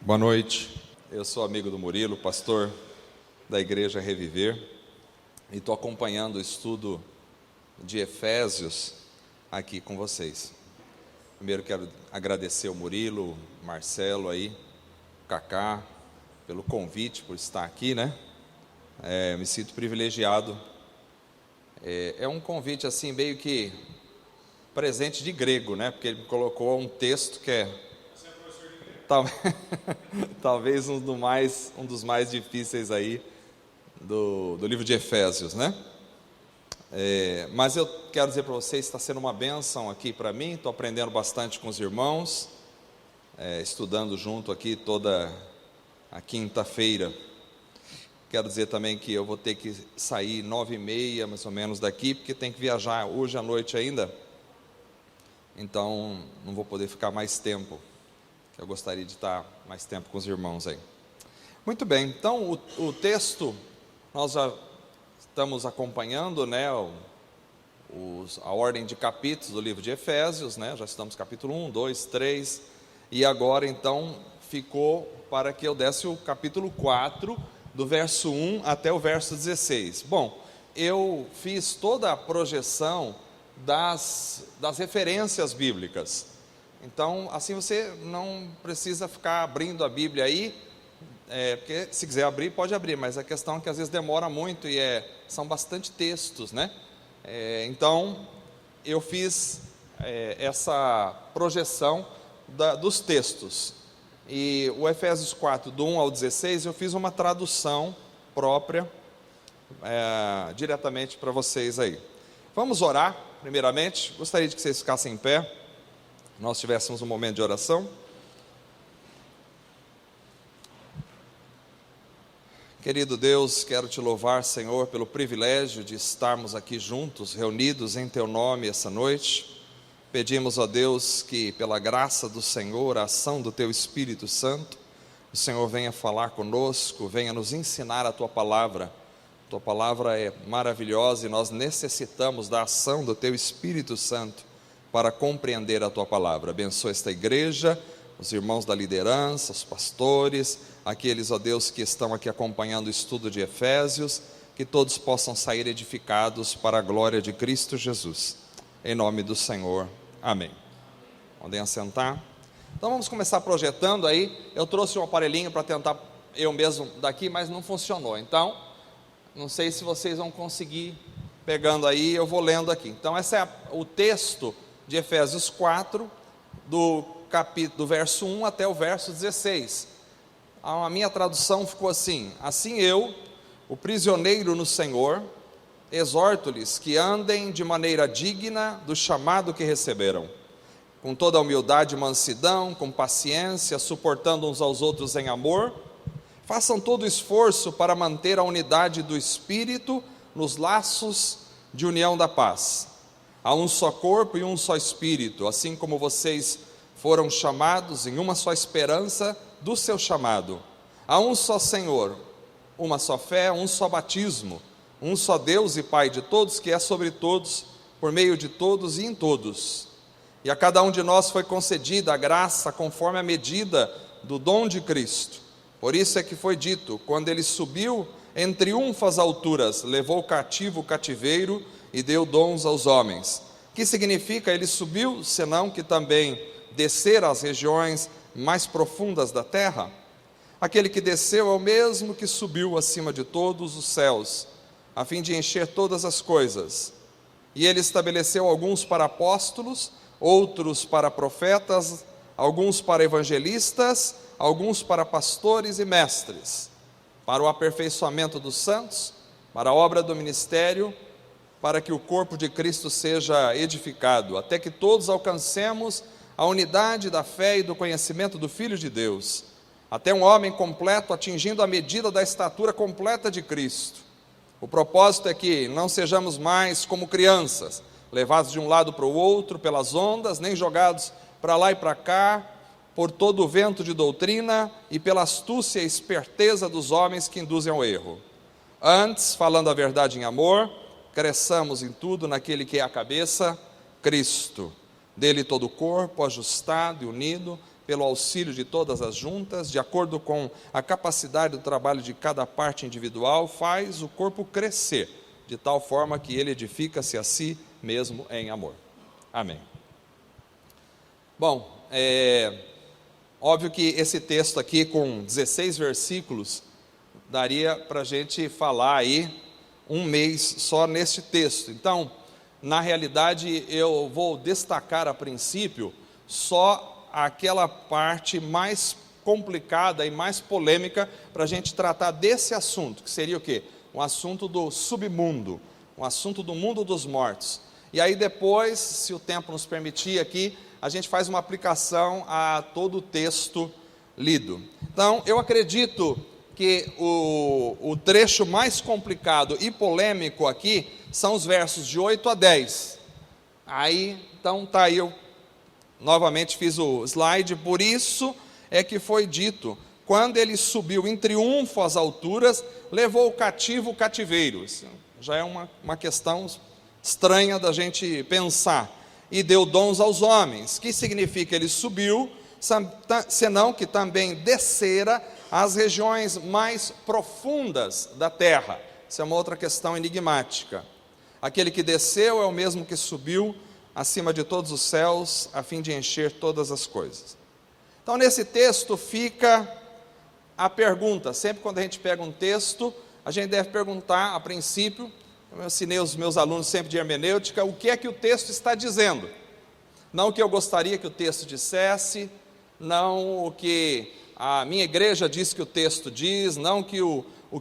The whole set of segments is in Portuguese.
Boa noite, eu sou amigo do Murilo, pastor da Igreja Reviver, e estou acompanhando o estudo de Efésios aqui com vocês. Primeiro quero agradecer o Murilo, o Marcelo aí, o Cacá, pelo convite, por estar aqui, né? Me sinto privilegiado. É um convite assim, meio que presente de grego, né? Porque ele me colocou um texto que é talvez um dos mais difíceis aí do livro de Efésios, né? Mas eu quero dizer para vocês, está sendo uma bênção aqui para mim, estou aprendendo bastante com os irmãos, estudando junto aqui toda a quinta-feira. Quero dizer também que eu vou ter que sair 9h30 mais ou menos daqui, porque tem que viajar hoje à noite ainda, então não vou poder ficar mais tempo. Eu gostaria de estar mais tempo com os irmãos aí. Muito bem, então o texto, nós já estamos acompanhando, né, a ordem de capítulos do livro de Efésios, né, já estamos no capítulo 1, 2, 3, e agora então ficou para que eu desse o capítulo 4, do verso 1 até o verso 16. Bom, eu fiz toda a projeção das referências bíblicas. Então, assim você não precisa ficar abrindo a Bíblia aí, porque se quiser abrir, pode abrir, mas a questão é que às vezes demora muito e são bastante textos, né? Então, eu fiz essa projeção dos textos. E o Efésios 4, do 1 ao 16, eu fiz uma tradução própria, diretamente para vocês aí. Vamos orar, primeiramente. Gostaria de que vocês ficassem em pé, nós tivéssemos um momento de oração. Querido Deus, quero te louvar, Senhor, pelo privilégio de estarmos aqui juntos, reunidos em teu nome essa noite. Pedimos a Deus que, pela graça do Senhor, a ação do teu Espírito Santo, o Senhor venha falar conosco, venha nos ensinar a tua palavra. Tua palavra é maravilhosa e nós necessitamos da ação do teu Espírito Santo para compreender a tua palavra. Abençoa esta igreja, os irmãos da liderança, os pastores, aqueles, ó Deus, que estão aqui acompanhando o estudo de Efésios, que todos possam sair edificados para a glória de Cristo Jesus. Em nome do Senhor, amém. Podem assentar. Então vamos começar projetando aí. Eu trouxe um aparelhinho para tentar eu mesmo daqui, mas não funcionou. Então, não sei se vocês vão conseguir pegando aí, eu vou lendo aqui. Então esse é o texto de Efésios 4, do verso 1 até o verso 16. A minha tradução ficou assim: assim eu, o prisioneiro no Senhor, exorto-lhes que andem de maneira digna do chamado que receberam, com toda a humildade e mansidão, com paciência, suportando uns aos outros em amor. Façam todo o esforço para manter a unidade do Espírito nos laços de união da paz. Há um só corpo e um só Espírito, assim como vocês foram chamados em uma só esperança do seu chamado. Há um só Senhor, uma só fé, um só batismo, um só Deus e Pai de todos, que é sobre todos, por meio de todos e em todos. E a cada um de nós foi concedida a graça conforme a medida do dom de Cristo. Por isso é que foi dito: quando ele subiu em triunfo às alturas, levou cativo o cativeiro e deu dons aos homens. Que significa ele subiu, senão que também descer às regiões mais profundas da terra? Aquele que desceu é o mesmo que subiu acima de todos os céus, a fim de encher todas as coisas. E ele estabeleceu alguns para apóstolos, outros para profetas, alguns para evangelistas, alguns para pastores e mestres, para o aperfeiçoamento dos santos, para a obra do ministério, para que o corpo de Cristo seja edificado, até que todos alcancemos a unidade da fé e do conhecimento do Filho de Deus, até um homem completo, atingindo a medida da estatura completa de Cristo. O propósito é que não sejamos mais como crianças, levados de um lado para o outro pelas ondas, nem jogados para lá e para cá, por todo o vento de doutrina e pela astúcia e esperteza dos homens que induzem ao erro. Antes, falando a verdade em amor, cresçamos em tudo naquele que é a cabeça, Cristo. Dele todo o corpo, ajustado e unido, pelo auxílio de todas as juntas, de acordo com a capacidade do trabalho de cada parte individual, faz o corpo crescer, de tal forma que ele edifica-se a si mesmo em amor. Amém. Bom, óbvio que esse texto aqui, com 16 versículos, daria para a gente falar aí um mês só neste texto. Então, na realidade, eu vou destacar a princípio só aquela parte mais complicada e mais polêmica para a gente tratar desse assunto, que seria o quê? Um assunto do submundo, um assunto do mundo dos mortos. E aí depois, se o tempo nos permitir aqui, a gente faz uma aplicação a todo o texto lido. Então, eu acredito que o trecho mais complicado e polêmico aqui são os versos de 8 a 10. Aí, então, tá aí, eu novamente fiz o slide. Por isso é que foi dito: quando ele subiu em triunfo às alturas, levou o cativo o cativeiro. Isso já é uma questão estranha da gente pensar. E deu dons aos homens. Que significa ele subiu, senão que também descera às regiões mais profundas da terra. Isso é uma outra questão enigmática. Aquele que desceu é o mesmo que subiu acima de todos os céus, a fim de encher todas as coisas. Então, nesse texto fica a pergunta. Sempre quando a gente pega um texto, a gente deve perguntar, a princípio, eu ensinei os meus alunos sempre de hermenêutica, o que é que o texto está dizendo. Não o que eu gostaria que o texto dissesse, não o que a minha igreja diz que o texto diz, não o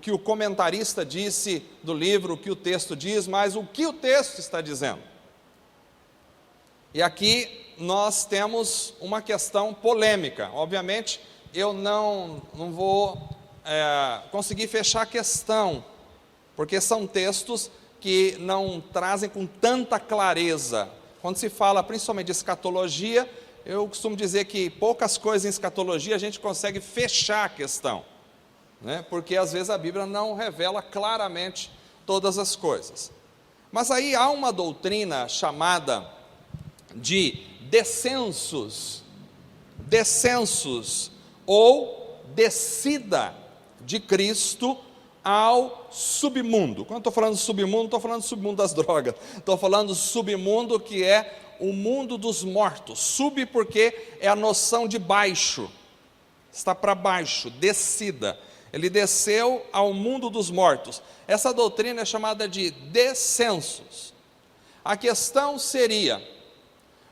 que o comentarista disse do livro, o que o texto diz, mas o que o texto está dizendo. E aqui nós temos uma questão polêmica. Obviamente, eu não vou conseguir fechar a questão, porque são textos que não trazem com tanta clareza. Quando se fala principalmente de escatologia, eu costumo dizer que poucas coisas em escatologia a gente consegue fechar a questão, né? Porque às vezes a Bíblia não revela claramente todas as coisas. Mas aí há uma doutrina chamada de descensos ou descida de Cristo ao submundo. Quando eu estou falando submundo, não estou falando do submundo das drogas, estou falando do submundo que é o mundo dos mortos. Sub porque é a noção de baixo, está para baixo, descida. Ele desceu ao mundo dos mortos. Essa doutrina é chamada de descensos. A questão seria: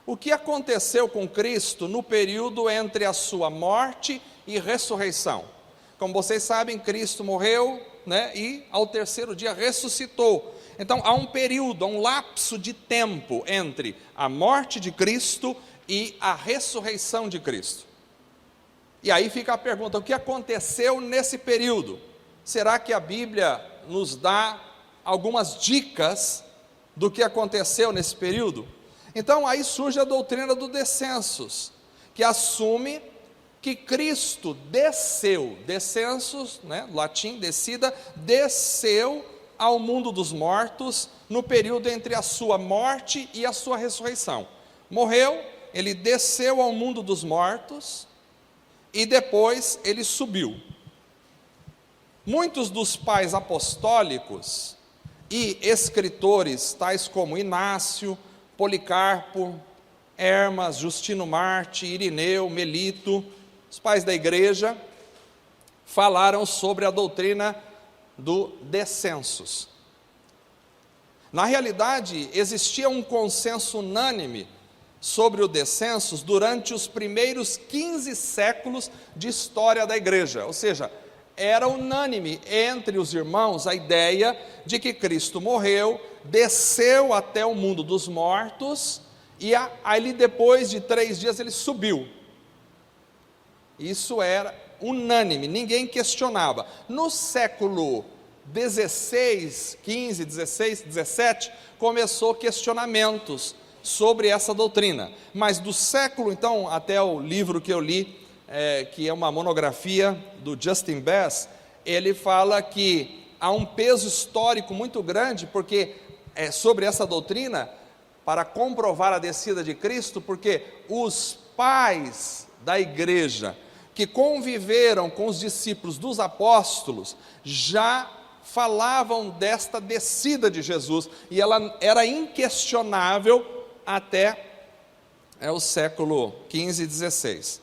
o que aconteceu com Cristo no período entre a sua morte e ressurreição? Como vocês sabem, Cristo morreu, né, e ao terceiro dia ressuscitou. Então há um período, há um lapso de tempo entre a morte de Cristo e a ressurreição de Cristo. E aí fica a pergunta: o que aconteceu nesse período? Será que a Bíblia nos dá algumas dicas do que aconteceu nesse período? Então aí surge a doutrina do descensos, que assume que Cristo desceu, descensos, né, latim, descida, desceu ao mundo dos mortos no período entre a sua morte e a sua ressurreição. Morreu, ele desceu ao mundo dos mortos e depois ele subiu. Muitos dos pais apostólicos e escritores, tais como Inácio, Policarpo, Hermas, Justino Marte, Irineu, Melito, os pais da igreja, falaram sobre a doutrina do descensos. Na realidade, existia um consenso unânime sobre o descensos durante os primeiros 15 séculos de história da igreja, ou seja, era unânime entre os irmãos a ideia de que Cristo morreu, desceu até o mundo dos mortos, e ali depois de 3 dias ele subiu. Isso era unânime, ninguém questionava. No século 16, 15, 16, 17, começou questionamentos sobre essa doutrina, mas do século, então, até o livro que eu li, que é uma monografia do Justin Bass, ele fala que há um peso histórico muito grande, porque sobre essa doutrina, para comprovar a descida de Cristo, porque os pais da igreja, que conviveram com os discípulos dos apóstolos, já falavam desta descida de Jesus, e ela era inquestionável até o século XV e XVI.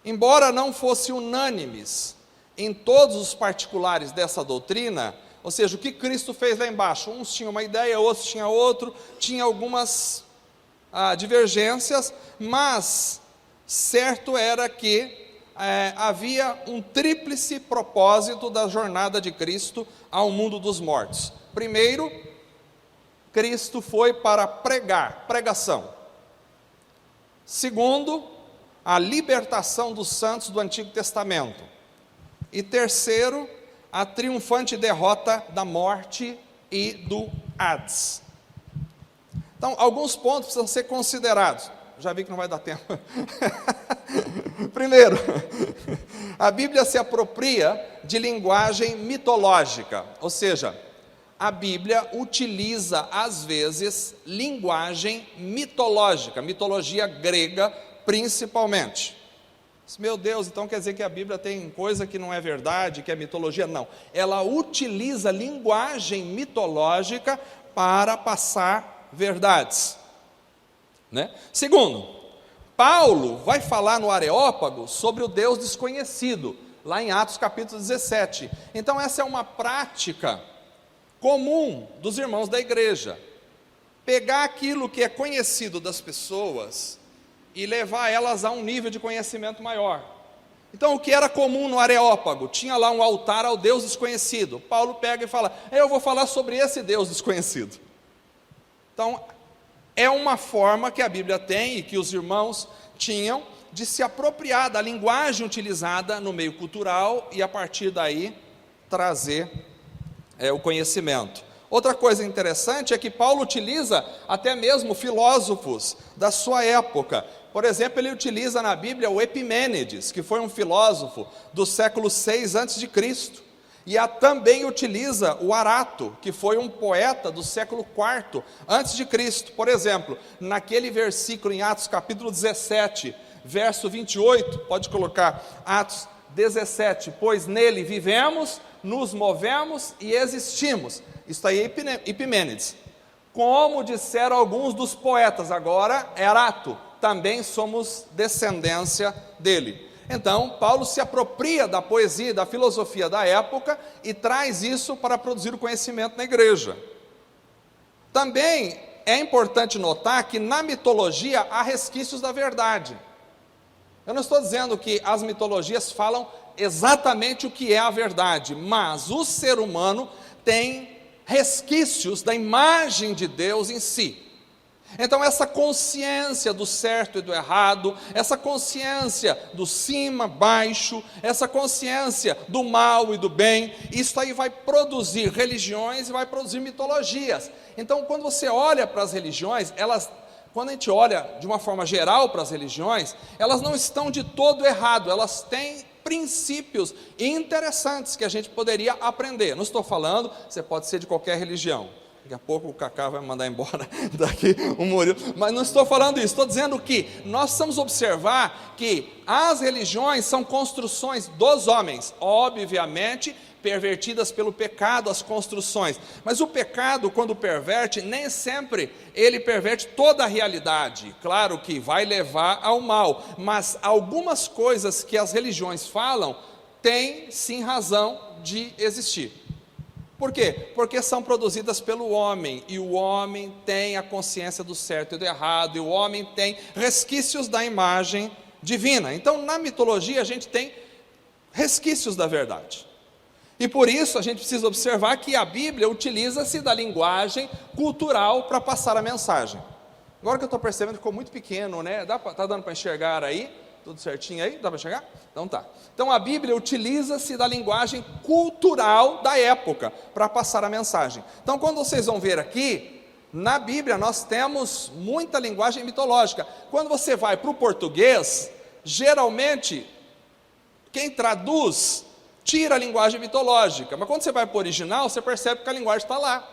Embora não fossem unânimes em todos os particulares dessa doutrina, ou seja, o que Cristo fez lá embaixo, uns tinham uma ideia, outros tinham outro, tinha algumas divergências, mas certo era que havia um tríplice propósito da jornada de Cristo ao mundo dos mortos. Primeiro, Cristo foi para pregação. Segundo, a libertação dos santos do Antigo Testamento. E terceiro, a triunfante derrota da morte e do Hades. Então, alguns pontos precisam ser considerados. Já vi que não vai dar tempo. Primeiro, a Bíblia se apropria de linguagem mitológica, ou seja, a Bíblia utiliza, às vezes, linguagem mitológica, mitologia grega, principalmente. Meu Deus, então quer dizer que a Bíblia tem coisa que não é verdade, que é mitologia? Não, ela utiliza linguagem mitológica para passar verdades, né? Segundo, Paulo vai falar no Areópago sobre o Deus desconhecido, lá em Atos capítulo 17. Então essa é uma prática comum dos irmãos da igreja, pegar aquilo que é conhecido das pessoas e levar elas a um nível de conhecimento maior. Então o que era comum no Areópago? Tinha lá um altar ao Deus desconhecido. Paulo pega e fala, eu vou falar sobre esse Deus desconhecido. Então é uma forma que a Bíblia tem e que os irmãos tinham de se apropriar da linguagem utilizada no meio cultural e a partir daí trazer o conhecimento. Outra coisa interessante é que Paulo utiliza até mesmo filósofos da sua época. Por exemplo, ele utiliza na Bíblia o Epimênides, que foi um filósofo do século 6 a.C., e também utiliza o Arato, que foi um poeta do século 4 a.C. Por exemplo, naquele versículo em Atos capítulo 17, verso 28, pode colocar Atos 17, pois nele vivemos, nos movemos e existimos. Isso aí é Epimênides. Como disseram alguns dos poetas, agora é Arato, também somos descendência dele. Então, Paulo se apropria da poesia e da filosofia da época e traz isso para produzir o conhecimento na igreja. Também é importante notar que na mitologia há resquícios da verdade. Eu não estou dizendo que as mitologias falam exatamente o que é a verdade, mas o ser humano tem resquícios da imagem de Deus em si. Então essa consciência do certo e do errado, essa consciência do cima, baixo, essa consciência do mal e do bem, isso aí vai produzir religiões e vai produzir mitologias. Então quando você olha para as religiões, quando a gente olha de uma forma geral para as religiões, elas não estão de todo errado, elas têm princípios interessantes que a gente poderia aprender. Não estou falando, você pode ser de qualquer religião. Daqui a pouco o Cacá vai mandar embora daqui o Murilo. Mas não estou falando isso, estou dizendo que nós precisamos observar que as religiões são construções dos homens, obviamente pervertidas pelo pecado, as construções. Mas o pecado, quando perverte, nem sempre ele perverte toda a realidade. Claro que vai levar ao mal, mas algumas coisas que as religiões falam, têm sim razão de existir. Por quê? Porque são produzidas pelo homem, e o homem tem a consciência do certo e do errado, e o homem tem resquícios da imagem divina. Então, na mitologia, a gente tem resquícios da verdade. E por isso, a gente precisa observar que a Bíblia utiliza-se da linguagem cultural para passar a mensagem. Agora que eu estou percebendo que ficou muito pequeno, né? Está dando para enxergar aí? Tudo certinho aí? Dá para enxergar? Então tá. Então a Bíblia utiliza-se da linguagem cultural da época para passar a mensagem. Então quando vocês vão ver aqui, na Bíblia nós temos muita linguagem mitológica. Quando você vai para o português, geralmente quem traduz tira a linguagem mitológica. Mas quando você vai para o original, você percebe que a linguagem está lá.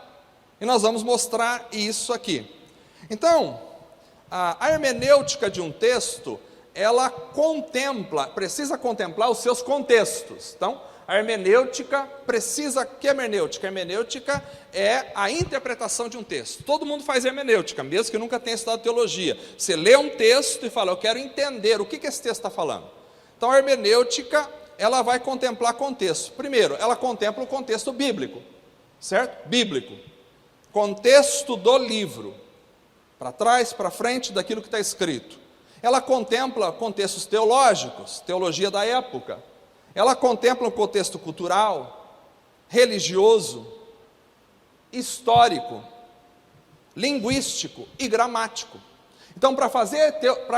E nós vamos mostrar isso aqui. Então, a hermenêutica de um texto ela precisa contemplar os seus contextos. Então, a hermenêutica precisa... Que hermenêutica? A hermenêutica é a interpretação de um texto. Todo mundo faz hermenêutica, mesmo que nunca tenha estudado teologia. Você lê um texto e fala, eu quero entender o que esse texto está falando. Então, a hermenêutica, ela vai contemplar contexto. Primeiro, ela contempla o contexto bíblico, certo? Bíblico. Contexto do livro. Para trás, para frente daquilo que está escrito. Ela contempla contextos teológicos, teologia da época. Ela contempla um contexto cultural, religioso, histórico, linguístico e gramático. Então, para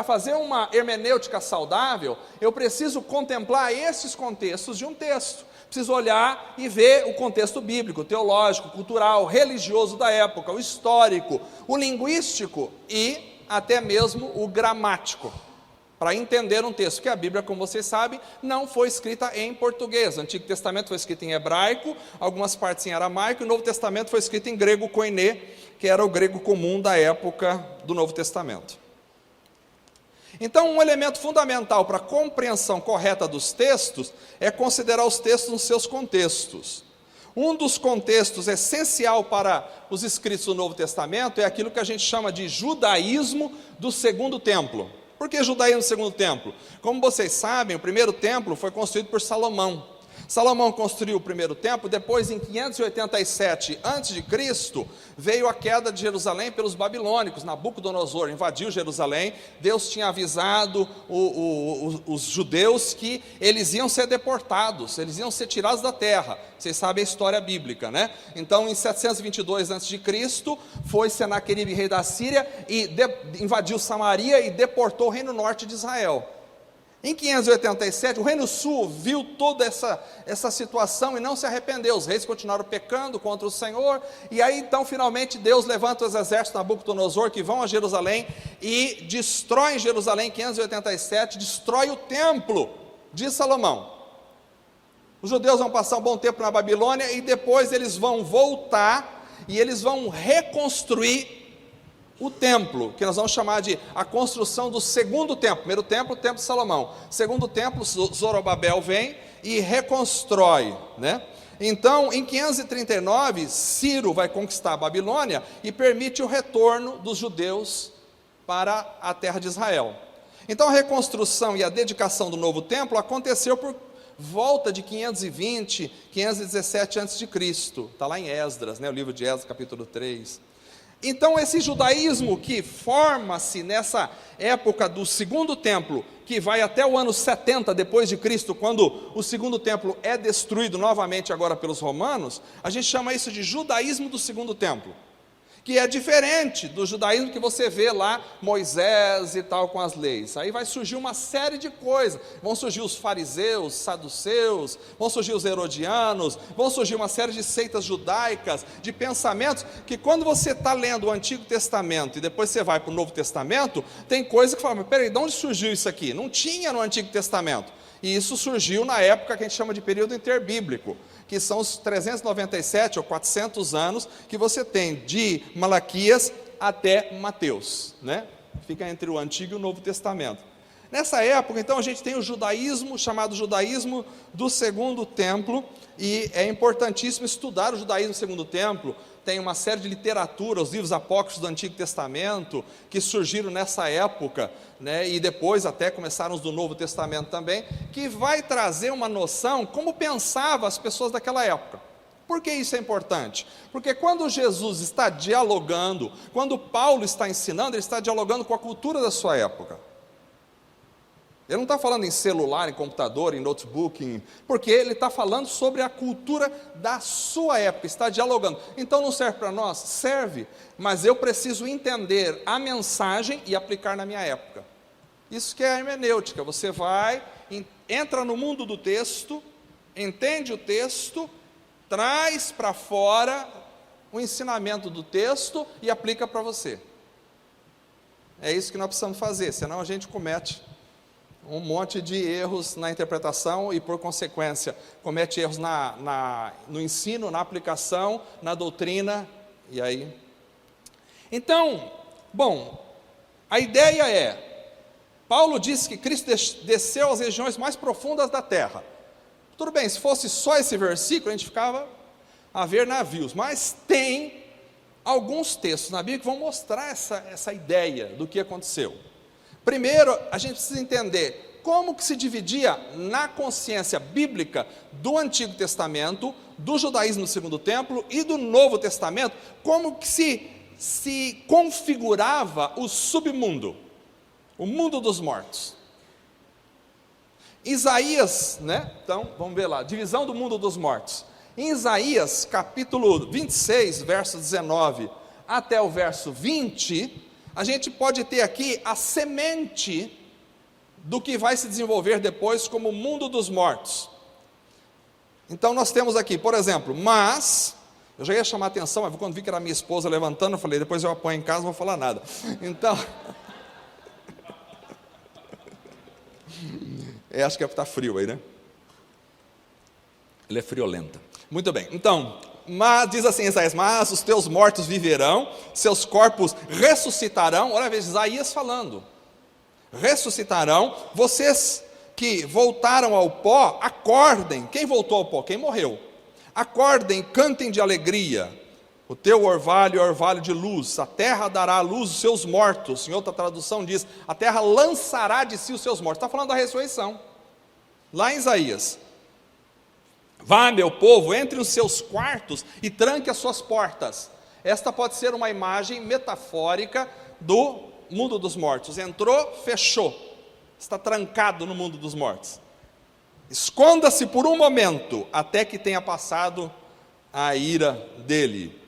fazer uma hermenêutica saudável, eu preciso contemplar esses contextos de um texto. Preciso olhar e ver o contexto bíblico, teológico, cultural, religioso da época, o histórico, o linguístico e até mesmo o gramático, para entender um texto, que a Bíblia, como vocês sabem, não foi escrita em português. O Antigo Testamento foi escrito em hebraico, algumas partes em aramaico, e o Novo Testamento foi escrito em grego koiné, que era o grego comum da época do Novo Testamento. Então, um elemento fundamental para a compreensão correta dos textos é considerar os textos nos seus contextos. Um dos contextos essencial para os escritos do Novo Testamento é aquilo que a gente chama de judaísmo do Segundo Templo. Por que judaísmo do Segundo Templo? Como vocês sabem, o primeiro templo foi construído por Salomão. Salomão construiu o primeiro templo, depois em 587 a.C., veio a queda de Jerusalém pelos babilônicos. Nabucodonosor invadiu Jerusalém. Deus tinha avisado os judeus que eles iam ser deportados, eles iam ser tirados da terra. Vocês sabem a história bíblica, né? Então, em 722 a.C., foi Senaqueribe, rei da Síria, e invadiu Samaria e deportou o reino norte de Israel. Em 587, o Reino Sul viu toda essa situação e não se arrependeu. Os reis continuaram pecando contra o Senhor. E aí, então, finalmente, Deus levanta os exércitos de Nabucodonosor que vão a Jerusalém e destrói Jerusalém em 587, destrói o templo de Salomão. Os judeus vão passar um bom tempo na Babilônia e depois eles vão voltar e eles vão reconstruir o templo, que nós vamos chamar de a construção do segundo templo. Primeiro templo, o templo de Salomão. Segundo templo, Zorobabel vem e reconstrói, né? Então, em 539, Ciro vai conquistar a Babilônia e permite o retorno dos judeus para a terra de Israel. Então, a reconstrução e a dedicação do novo templo aconteceu por volta de 520, 517 a.C. Está lá em Esdras, né? O livro de Esdras, capítulo 3. Então, esse judaísmo que forma-se nessa época do segundo templo, que vai até o ano 70 depois de Cristo, quando o segundo templo é destruído novamente agora pelos romanos, a gente chama isso de judaísmo do segundo templo, que é diferente do judaísmo que você vê lá, Moisés e tal, com as leis. Aí vai surgir uma série de coisas, vão surgir os fariseus, saduceus, vão surgir os herodianos, vão surgir uma série de seitas judaicas, de pensamentos, que quando você está lendo o Antigo Testamento, e depois você vai para o Novo Testamento, tem coisa que fala, mas peraí, de onde surgiu isso aqui? Não tinha no Antigo Testamento. E isso surgiu na época que a gente chama de período interbíblico, que são os 397 ou 400 anos que você tem de Malaquias até Mateus, né? Fica entre o Antigo e o Novo Testamento. Nessa época, então, a gente tem o judaísmo, chamado judaísmo do Segundo Templo, e é importantíssimo estudar o judaísmo do Segundo Templo. Tem uma série de literatura, os livros apócrifos do Antigo Testamento, que surgiram nessa época, né, e depois até começaram os do Novo Testamento também, que vai trazer uma noção como pensavam as pessoas daquela época. Por que isso é importante? Porque quando Jesus está dialogando, quando Paulo está ensinando, ele está dialogando com a cultura da sua época. Ele não está falando em celular, em computador, em notebook, porque ele está falando sobre a cultura da sua época, está dialogando. Então não serve para nós? Serve, mas eu preciso entender a mensagem e aplicar na minha época. Isso que é a hermenêutica, você vai, entra no mundo do texto, entende o texto, traz para fora o ensinamento do texto e aplica para você. É isso que nós precisamos fazer, senão a gente comete um monte de erros na interpretação e, por consequência, comete erros no ensino, na aplicação, na doutrina, e aí... Então, bom, a ideia é, Paulo disse que Cristo desceu às regiões mais profundas da terra. Tudo bem, se fosse só esse versículo, a gente ficava a ver navios, mas tem alguns textos na Bíblia que vão mostrar essa ideia do que aconteceu. Primeiro, a gente precisa entender como que se dividia na consciência bíblica do Antigo Testamento, do judaísmo do Segundo Templo e do Novo Testamento, como que se configurava o submundo, o mundo dos mortos. Isaías, né? Então, vamos ver lá, divisão do mundo dos mortos. Em Isaías, capítulo 26, verso 19 até o verso 20, a gente pode ter aqui a semente do que vai se desenvolver depois como o mundo dos mortos. Então nós temos aqui, por exemplo, mas, eu já ia chamar a atenção, mas quando vi que era minha esposa levantando, eu falei, depois eu apanho em casa, não vou falar nada. Então, acho que é porque está frio aí, né? Ele é friolenta. Muito bem, então, mas diz assim Isaías, mas os teus mortos viverão, seus corpos ressuscitarão. Olha, veja, Isaías falando, ressuscitarão, vocês que voltaram ao pó, acordem. Quem voltou ao pó? Quem morreu. Acordem, cantem de alegria, o teu orvalho é orvalho de luz, a terra dará à luz os seus mortos. Em outra tradução diz, a terra lançará de si os seus mortos. Está falando da ressurreição, lá em Isaías. Vá, meu povo, entre os seus quartos e tranque as suas portas. Esta pode ser uma imagem metafórica do mundo dos mortos. Entrou, fechou, está trancado no mundo dos mortos. Esconda-se por um momento, até que tenha passado a ira dele.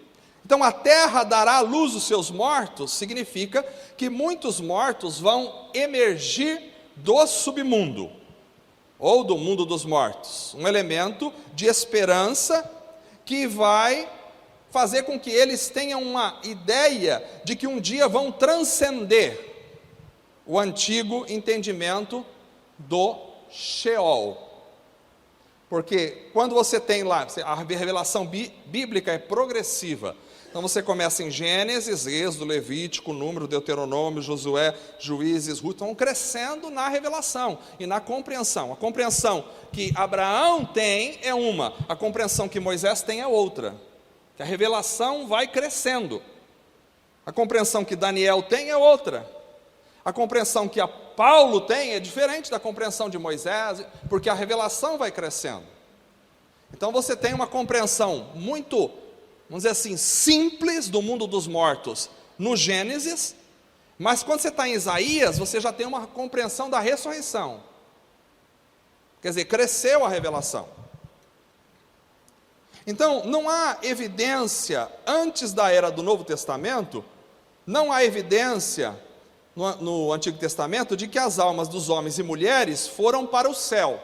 Então, a terra dará à luz os seus mortos, significa que muitos mortos vão emergir do submundo, ou do mundo dos mortos, um elemento de esperança que vai fazer com que eles tenham uma ideia de que um dia vão transcender o antigo entendimento do Sheol. Porque quando você tem lá, a revelação bíblica é progressiva. Então você começa em Gênesis, Êxodo, Levítico, Número, Deuteronômio, Josué, Juízes, Ruth, vão crescendo na revelação e na compreensão. A compreensão que Abraão tem é uma, a compreensão que Moisés tem é outra. Que a revelação vai crescendo. A compreensão que Daniel tem é outra. A compreensão que Paulo tem é diferente da compreensão de Moisés, porque a revelação vai crescendo. Então você tem uma compreensão muito, vamos dizer assim, simples do mundo dos mortos no Gênesis, mas quando você está em Isaías, você já tem uma compreensão da ressurreição. Quer dizer, cresceu a revelação. Então, não há evidência, antes da era do Novo Testamento, não há evidência no Antigo Testamento de que as almas dos homens e mulheres foram para o céu.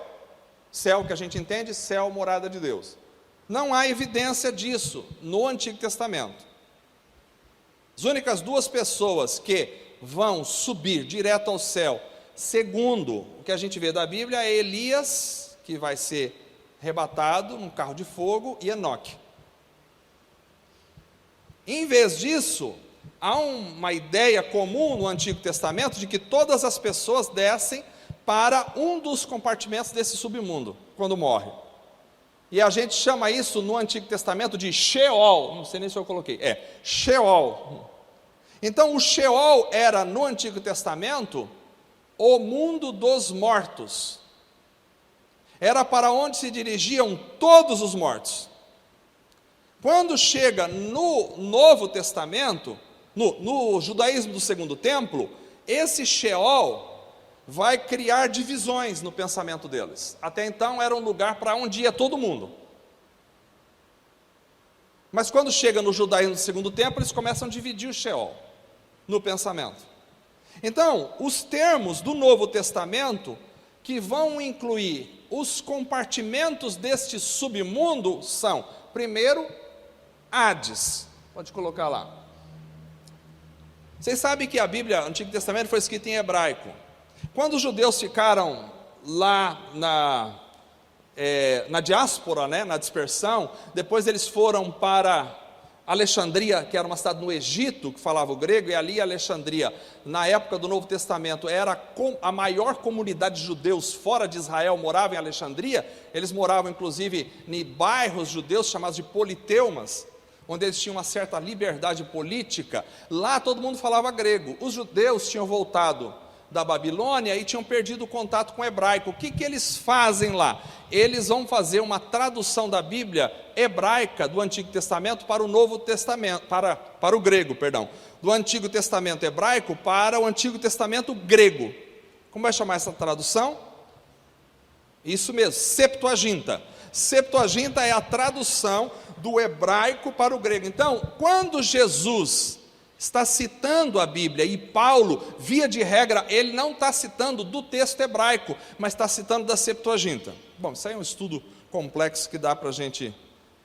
Céu que a gente entende, céu, morada de Deus. Não há evidência disso no Antigo Testamento. As únicas duas pessoas que vão subir direto ao céu, segundo o que a gente vê da Bíblia, é Elias, que vai ser arrebatado num carro de fogo, e Enoque. Em vez disso, há uma ideia comum no Antigo Testamento de que todas as pessoas descem para um dos compartimentos desse submundo, quando morre. E a gente chama isso no Antigo Testamento de Sheol, não sei nem se eu coloquei, Sheol. Então o Sheol era no Antigo Testamento o mundo dos mortos. Era para onde se dirigiam todos os mortos. Quando chega no Novo Testamento, no judaísmo do Segundo Templo, esse Sheol vai criar divisões no pensamento deles. Até então era um lugar para onde ia todo mundo. Mas quando chega no judaísmo do Segundo Templo, eles começam a dividir o Sheol no pensamento. Então, os termos do Novo Testamento que vão incluir os compartimentos deste submundo são, primeiro, Hades. Pode colocar lá. Vocês sabem que a Bíblia, o Antigo Testamento, foi escrita em hebraico. Quando os judeus ficaram lá na diáspora, né, na dispersão, depois eles foram para Alexandria, que era uma cidade no Egito, que falava o grego, e ali Alexandria, na época do Novo Testamento, era a maior comunidade de judeus fora de Israel, morava em Alexandria. Eles moravam inclusive em bairros judeus chamados de politeumas, onde eles tinham uma certa liberdade política. Lá todo mundo falava grego. Os judeus tinham voltado da Babilônia e tinham perdido o contato com o hebraico. O que eles fazem lá? Eles vão fazer uma tradução da Bíblia hebraica do Antigo Testamento para o Novo Testamento, para o grego, perdão, do Antigo Testamento hebraico para o Antigo Testamento grego. Como vai chamar essa tradução? Isso mesmo, Septuaginta. Septuaginta é a tradução do hebraico para o grego. Então, quando Jesus está citando a Bíblia, e Paulo, via de regra, ele não está citando do texto hebraico, mas está citando da Septuaginta. Bom, isso aí é um estudo complexo que dá para a gente,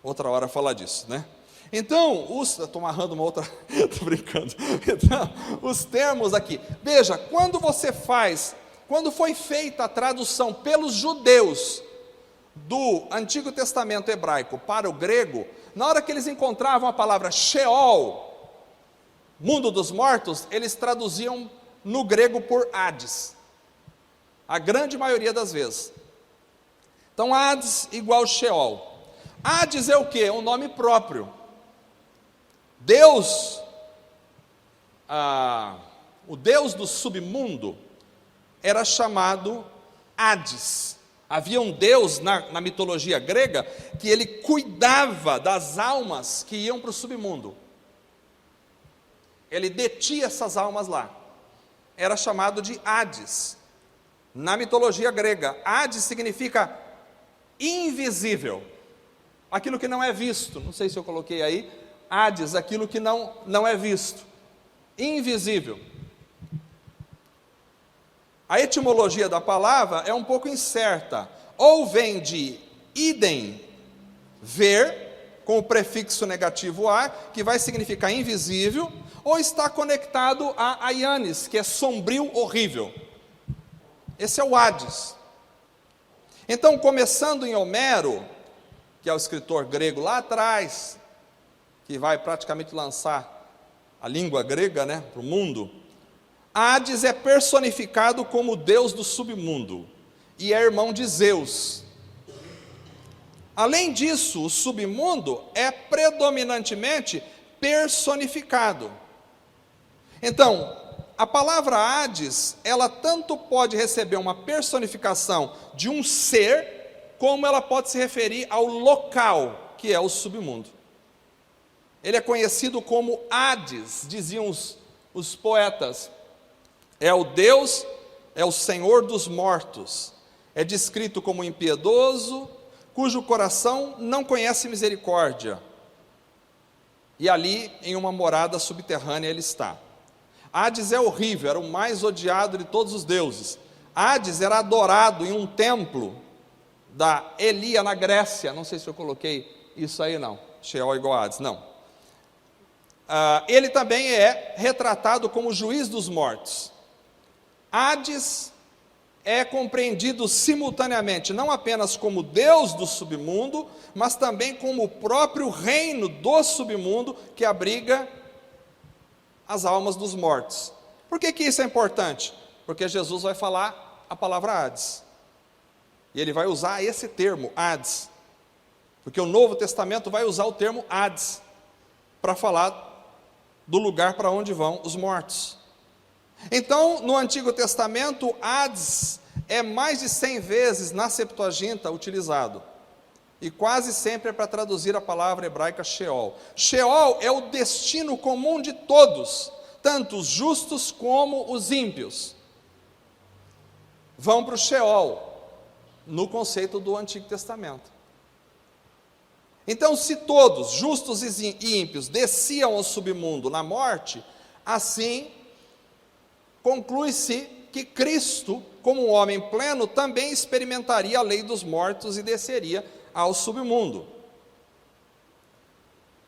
outra hora, falar disso, né? Então, estou amarrando uma outra, estou brincando. Então, os termos aqui, veja, quando foi feita a tradução pelos judeus do Antigo Testamento hebraico para o grego, na hora que eles encontravam a palavra Sheol, mundo dos mortos, eles traduziam no grego por Hades, a grande maioria das vezes. Então, Hades igual Sheol. Hades é o que? É um nome próprio. Deus, o Deus do submundo, era chamado Hades. Havia um Deus na mitologia grega, que ele cuidava das almas que iam para o submundo. Ele detinha essas almas lá. Era chamado de Hades. Na mitologia grega, Hades significa invisível. Aquilo que não é visto. Não sei se eu coloquei aí. Hades, aquilo que não é visto. Invisível. A etimologia da palavra é um pouco incerta. Ou vem de idem, ver, com o prefixo negativo a, que vai significar invisível, ou está conectado a Aianes, que é sombrio, horrível. Esse é o Hades. Então, começando em Homero, que é o escritor grego lá atrás, que vai praticamente lançar a língua grega, né, para o mundo, Hades é personificado como o deus do submundo, e é irmão de Zeus. Além disso, o submundo é predominantemente personificado. Então, a palavra Hades, ela tanto pode receber uma personificação de um ser, como ela pode se referir ao local, que é o submundo. Ele é conhecido como Hades, diziam os poetas. É o Deus, é o Senhor dos mortos. É descrito como impiedoso, cujo coração não conhece misericórdia. E ali, em uma morada subterrânea, ele está. Hades é horrível, era o mais odiado de todos os deuses. Hades era adorado em um templo da Elia, na Grécia. Não sei se eu coloquei isso aí, não. Sheol igual a Hades, não. Ele também é retratado como juiz dos mortos. Hades é compreendido simultaneamente, não apenas como Deus do submundo, mas também como o próprio reino do submundo, que abriga as almas dos mortos. Por que isso é importante? Porque Jesus vai falar a palavra Hades, e ele vai usar esse termo, Hades, porque o Novo Testamento vai usar o termo Hades, para falar do lugar para onde vão os mortos. Então, no Antigo Testamento, Hades é mais de 100 vezes na Septuaginta utilizado, e quase sempre é para traduzir a palavra hebraica Sheol. Sheol é o destino comum de todos, tanto os justos como os ímpios. Vão para o Sheol, no conceito do Antigo Testamento. Então, se todos, justos e ímpios, desciam ao submundo na morte, assim conclui-se que Cristo, como um homem pleno, também experimentaria a lei dos mortos e desceria ao submundo.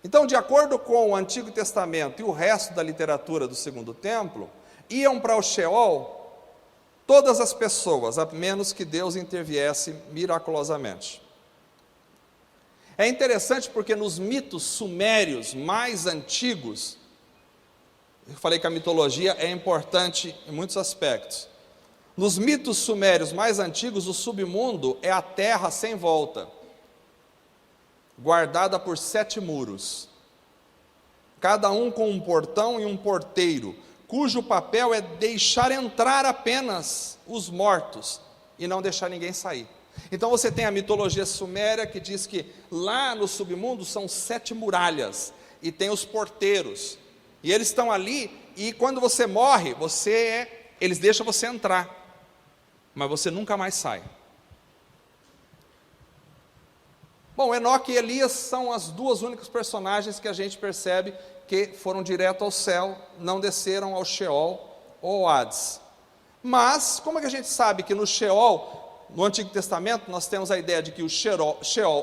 Então, de acordo com o Antigo Testamento e o resto da literatura do Segundo Templo, iam para o Sheol todas as pessoas, a menos que Deus interviesse miraculosamente. É interessante porque nos mitos sumérios mais antigos, eu falei que a mitologia é importante em muitos aspectos. Nos mitos sumérios mais antigos, o submundo é a terra sem volta, guardada por 7 muros, cada um com um portão e um porteiro, cujo papel é deixar entrar apenas os mortos e não deixar ninguém sair. Então você tem a mitologia suméria que diz que lá no submundo são 7 muralhas e tem os porteiros, e eles estão ali, e quando você morre, eles deixam você entrar, mas você nunca mais sai. Bom, Enoque e Elias são as 2 únicas personagens que a gente percebe que foram direto ao céu, não desceram ao Sheol ou ao Hades. Mas, como é que a gente sabe que no Sheol, no Antigo Testamento, nós temos a ideia de que o Sheol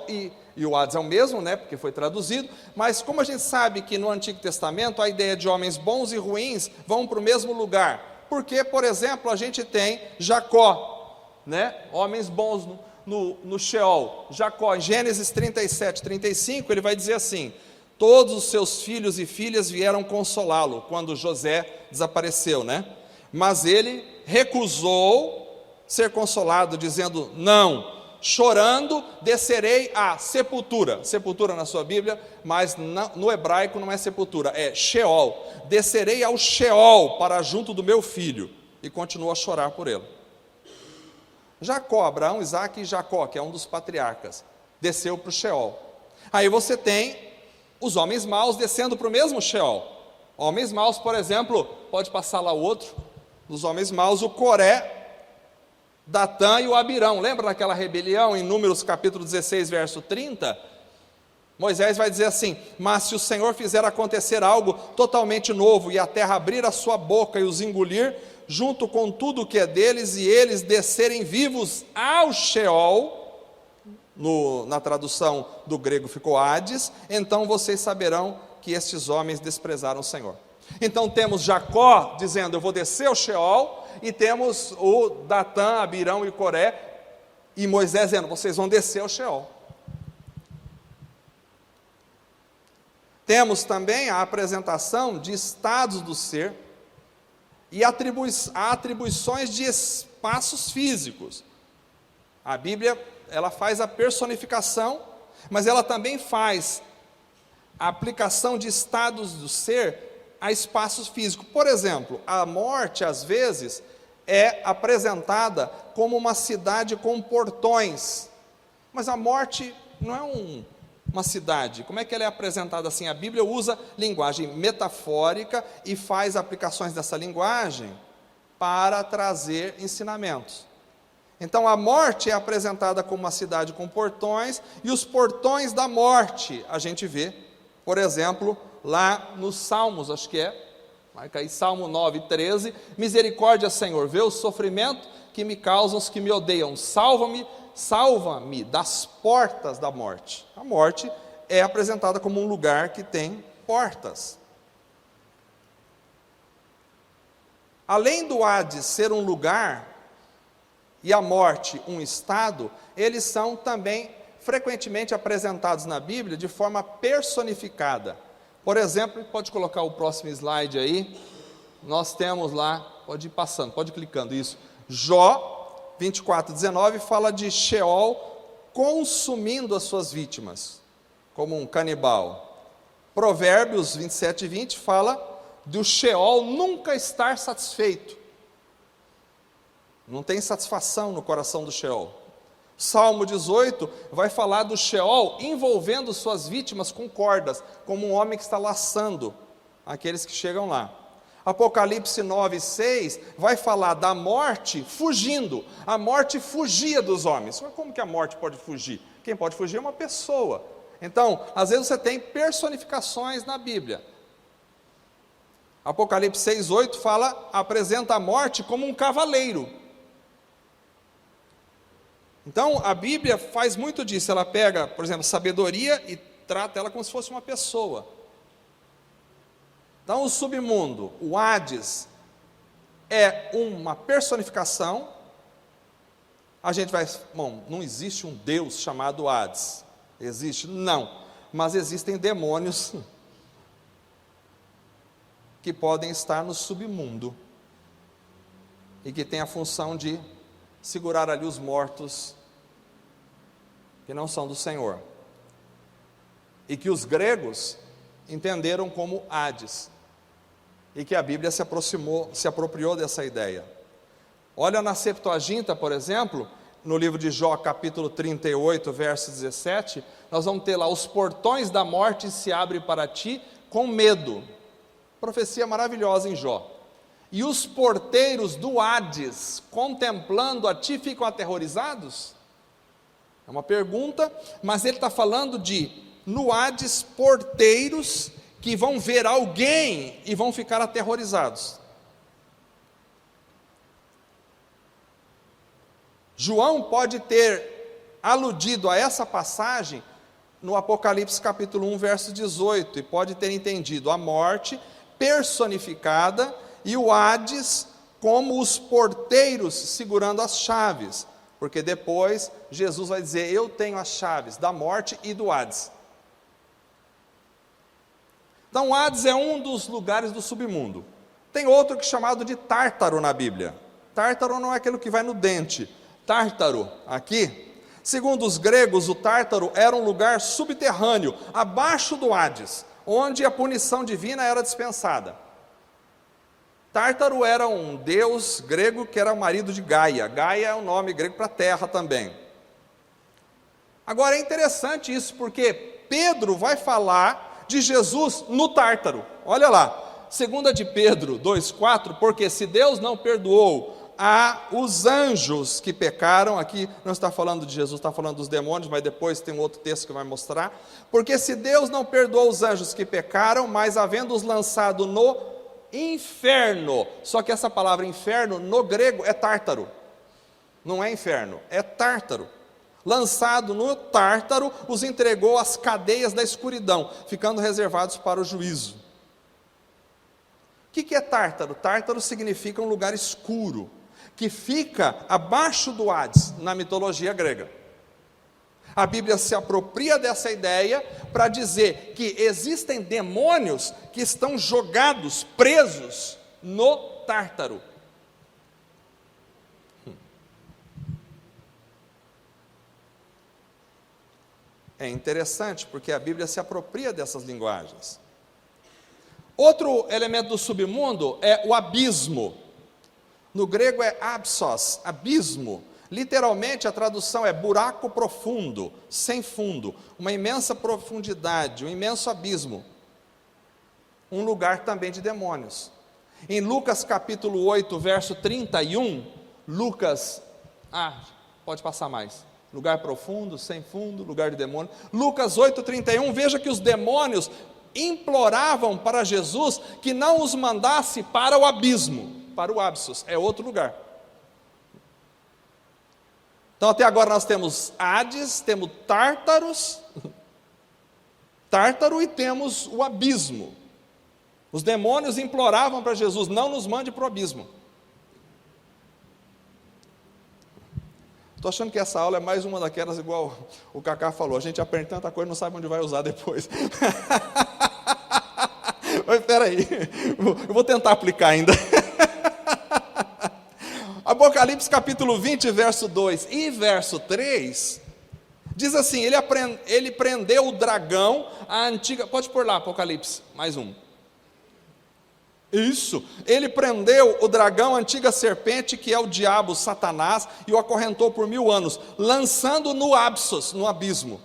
e o Hades é o mesmo, né, porque foi traduzido, mas como a gente sabe que no Antigo Testamento a ideia de homens bons e ruins vão para o mesmo lugar? Porque, por exemplo, a gente tem Jacó, né, homens bons no Sheol. Jacó, em Gênesis 37, 35, ele vai dizer assim: todos os seus filhos e filhas vieram consolá-lo, quando José desapareceu, né? Mas ele recusou ser consolado, dizendo: não, chorando descerei à sepultura. Sepultura na sua Bíblia, mas no hebraico não é sepultura, é Sheol. Descerei ao Sheol para junto do meu filho. E continua a chorar por ele. Jacó, Abraão, Isaac e Jacó, que é um dos patriarcas, desceu para o Sheol. Aí você tem os homens maus descendo para o mesmo Sheol. Homens maus, por exemplo, pode passar lá o outro, dos homens maus, o Coré, Datã e o Abirão. Lembra daquela rebelião em Números capítulo 16, verso 30? Moisés vai dizer assim: mas se o Senhor fizer acontecer algo totalmente novo, e a terra abrir a sua boca e os engolir, junto com tudo que é deles, e eles descerem vivos ao Sheol, na tradução do grego ficou Hades, então vocês saberão que estes homens desprezaram o Senhor. Então temos Jacó dizendo: eu vou descer ao Sheol, e temos o Datã, Abirão e Coré, e Moisés dizendo: vocês vão descer ao Sheol. Temos também a apresentação de estados do ser, e atribuições de espaços físicos. A Bíblia, ela faz a personificação, mas ela também faz a aplicação de estados do ser a espaços físicos. Por exemplo, a morte, às vezes, é apresentada como uma cidade com portões, mas a morte não é uma cidade. Como é que ela é apresentada assim? A Bíblia usa linguagem metafórica e faz aplicações dessa linguagem para trazer ensinamentos. Então a morte é apresentada como uma cidade com portões, e os portões da morte a gente vê, por exemplo, lá nos Salmos, acho que marca aí Salmo 9, 13, misericórdia, Senhor, vê o sofrimento que me causam os que me odeiam, salva-me das portas da morte. A morte é apresentada como um lugar que tem portas. Além do Hades ser um lugar e a morte um estado, eles são também frequentemente apresentados na Bíblia de forma personificada. Por exemplo, pode colocar o próximo slide aí, nós temos lá, pode ir passando, pode ir clicando, isso, Jó 24:19 fala de Sheol consumindo as suas vítimas, como um canibal. Provérbios 27:20 fala do Sheol nunca estar satisfeito, não tem satisfação no coração do Sheol. Salmo 18 vai falar do Sheol envolvendo suas vítimas com cordas, como um homem que está laçando aqueles que chegam lá. Apocalipse 9:6 vai falar da morte fugindo. A morte fugia dos homens. Mas como que a morte pode fugir? Quem pode fugir é uma pessoa. Então, às vezes você tem personificações na Bíblia. Apocalipse 6:8 apresenta a morte como um cavaleiro. Então, a Bíblia faz muito disso. Ela pega, por exemplo, sabedoria e trata ela como se fosse uma pessoa. Então, o submundo, o Hades, é uma personificação. A gente vai, bom, não existe um Deus chamado Hades. Existe? Não. Mas existem demônios que podem estar no submundo e que têm a função de segurar ali os mortos que não são do Senhor, e que os gregos entenderam como Hades, e que a Bíblia se apropriou dessa ideia. Olha na Septuaginta, por exemplo, no livro de Jó, capítulo 38, verso 17, nós vamos ter lá: os portões da morte se abrem para ti com medo. Profecia maravilhosa em Jó. E os porteiros do Hades, contemplando a ti, ficam aterrorizados? É uma pergunta, mas ele está falando de, no Hades, porteiros que vão ver alguém e vão ficar aterrorizados. João pode ter aludido a essa passagem no Apocalipse capítulo 1, verso 18, e pode ter entendido a morte personificada e o Hades como os porteiros segurando as chaves, porque depois Jesus vai dizer: eu tenho as chaves da morte e do Hades. Então o Hades é um dos lugares do submundo. Tem outro que é chamado de Tártaro na Bíblia. Tártaro não é aquele que vai no dente. Tártaro, aqui, segundo os gregos, o Tártaro era um lugar subterrâneo, abaixo do Hades, onde a punição divina era dispensada. Tártaro era um deus grego que era o marido de Gaia. Gaia é o nome grego para terra também. Agora é interessante isso, porque Pedro vai falar de Jesus no Tártaro. Olha lá, 2 de Pedro 2,4, porque se Deus não perdoou os anjos que pecaram, aqui não está falando de Jesus, está falando dos demônios, mas depois tem um outro texto que vai mostrar, porque se Deus não perdoou os anjos que pecaram, mas havendo-os lançado no inferno, só que essa palavra inferno no grego é Tártaro, não é inferno, é Tártaro. Lançado no Tártaro, os entregou às cadeias da escuridão, ficando reservados para o juízo. O que é Tártaro? Tártaro significa um lugar escuro, que fica abaixo do Hades, na mitologia grega. A Bíblia se apropria dessa ideia para dizer que existem demônios que estão jogados, presos no Tártaro. É interessante porque a Bíblia se apropria dessas linguagens. Outro elemento do submundo é o abismo. No grego é abssos, abismo. Literalmente a tradução é buraco profundo, sem fundo, uma imensa profundidade, um imenso abismo. Um lugar também de demônios. Em Lucas capítulo 8, verso 31, pode passar mais. Lugar profundo, sem fundo, lugar de demônio. Lucas 8, 31, veja que os demônios imploravam para Jesus que não os mandasse para o abismo, para o abssos, é outro lugar. Então até agora nós temos Hades, temos Tártaro e temos o abismo. Os demônios imploravam para Jesus: não nos mande para o abismo. Estou achando que essa aula é mais uma daquelas, igual o Cacá falou, a gente aprende tanta coisa e não sabe onde vai usar depois. Mas espera aí, eu vou tentar aplicar ainda. Apocalipse capítulo 20, verso 2 e verso 3, diz assim: ele prendeu o dragão, a antiga... Pode pôr lá, Apocalipse, mais um. Isso, ele prendeu o dragão, a antiga serpente, que é o diabo, Satanás, e o acorrentou por 1000 anos, lançando no abssos, no abismo.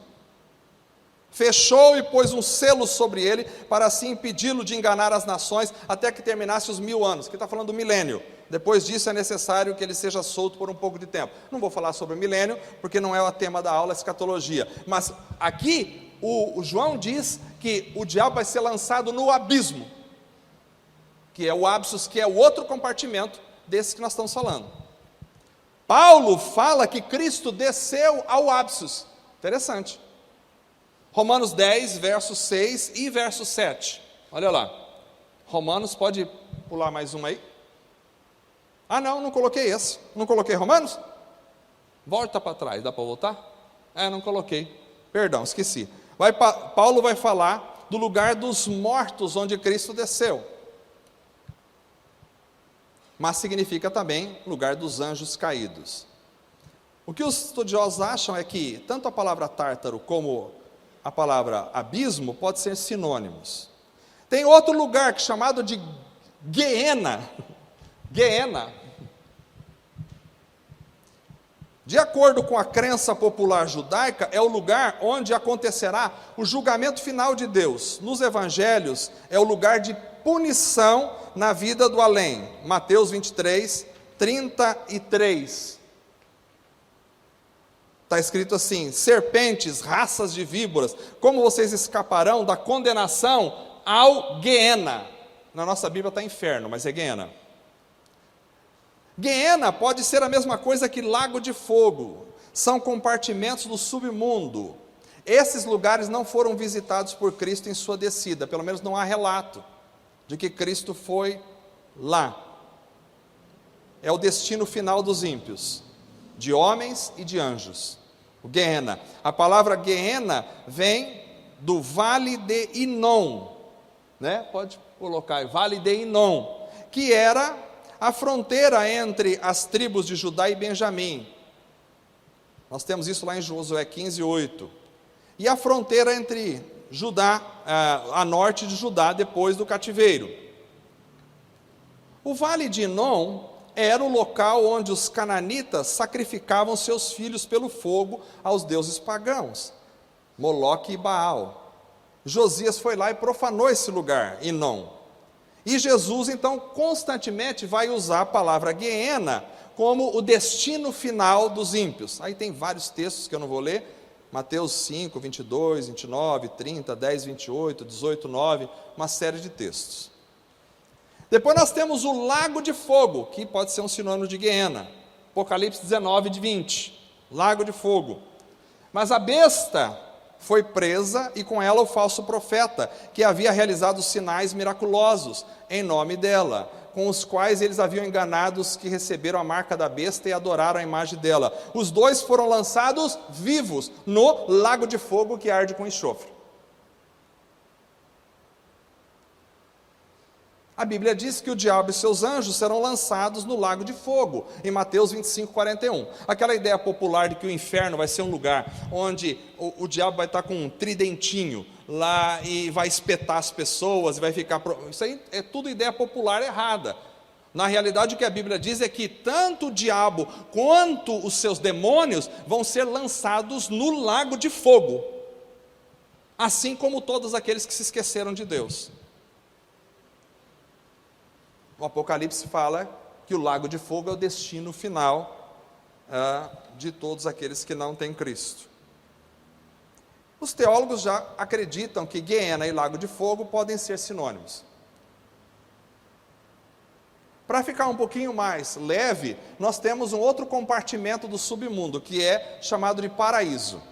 Fechou e pôs um selo sobre ele, para assim impedi-lo de enganar as nações, até que terminasse os 1000 anos, que está falando do milênio. Depois disso é necessário que ele seja solto por um pouco de tempo. Não vou falar sobre o milênio, porque não é o tema da aula, a escatologia. Mas aqui, o João diz que o diabo vai ser lançado no abismo, que é o abssos, que é o outro compartimento desse que nós estamos falando. Paulo fala que Cristo desceu ao abssos. Interessante. Romanos 10, verso 6 e verso 7. Olha lá. Romanos, pode pular mais uma aí? Não coloquei esse. Não coloquei Romanos? Volta para trás, dá para voltar? Não coloquei. Perdão, esqueci. Paulo vai falar do lugar dos mortos onde Cristo desceu. Mas significa também lugar dos anjos caídos. O que os estudiosos acham é que tanto a palavra tártaro como a palavra abismo pode ser sinônimos. Tem outro lugar chamado de Guiena. Guiena. De acordo com a crença popular judaica, é o lugar onde acontecerá o julgamento final de Deus. Nos evangelhos, é o lugar de punição na vida do além. Mateus 23, 33. Está escrito assim: serpentes, raças de víboras, como vocês escaparão da condenação ao Guiena? Na nossa Bíblia está inferno, mas é Guiena. Guiena pode ser a mesma coisa que lago de fogo, são compartimentos do submundo. Esses lugares não foram visitados por Cristo em sua descida, pelo menos não há relato de que Cristo foi lá. É o destino final dos ímpios, de homens e de anjos. O Guiena. A palavra Guiena vem do Vale de Inom, né? Pode colocar, Vale de Inom, que era a fronteira entre as tribos de Judá e Benjamim. Nós temos isso lá em Josué 15, 8. E a fronteira entre Judá, a norte de Judá, depois do cativeiro. O Vale de Inom era o local onde os cananitas sacrificavam seus filhos pelo fogo aos deuses pagãos, Moloque e Baal. Josias foi lá e profanou esse lugar, Inom. E Jesus, então, constantemente vai usar a palavra Guiena como o destino final dos ímpios. Aí tem vários textos que eu não vou ler, Mateus 5, 22, 29, 30, 10, 28, 18, 9, uma série de textos. Depois nós temos o lago de fogo, que pode ser um sinônimo de Guiena, Apocalipse 19, de 20, lago de fogo. Mas a besta foi presa e com ela o falso profeta, que havia realizado sinais miraculosos em nome dela, com os quais eles haviam enganado os que receberam a marca da besta e adoraram a imagem dela. Os dois foram lançados vivos no lago de fogo que arde com enxofre. A Bíblia diz que o diabo e seus anjos serão lançados no lago de fogo, em Mateus 25, 41. Aquela ideia popular de que o inferno vai ser um lugar onde o diabo vai estar com um tridentinho lá e vai espetar as pessoas, e vai ficar... Isso aí é tudo ideia popular errada. Na realidade, o que a Bíblia diz é que tanto o diabo quanto os seus demônios vão ser lançados no lago de fogo, assim como todos aqueles que se esqueceram de Deus. O Apocalipse fala que o lago de fogo é o destino final de todos aqueles que não têm Cristo. Os teólogos já acreditam que Guiena e lago de fogo podem ser sinônimos. Para ficar um pouquinho mais leve, nós temos um outro compartimento do submundo, que é chamado de paraíso.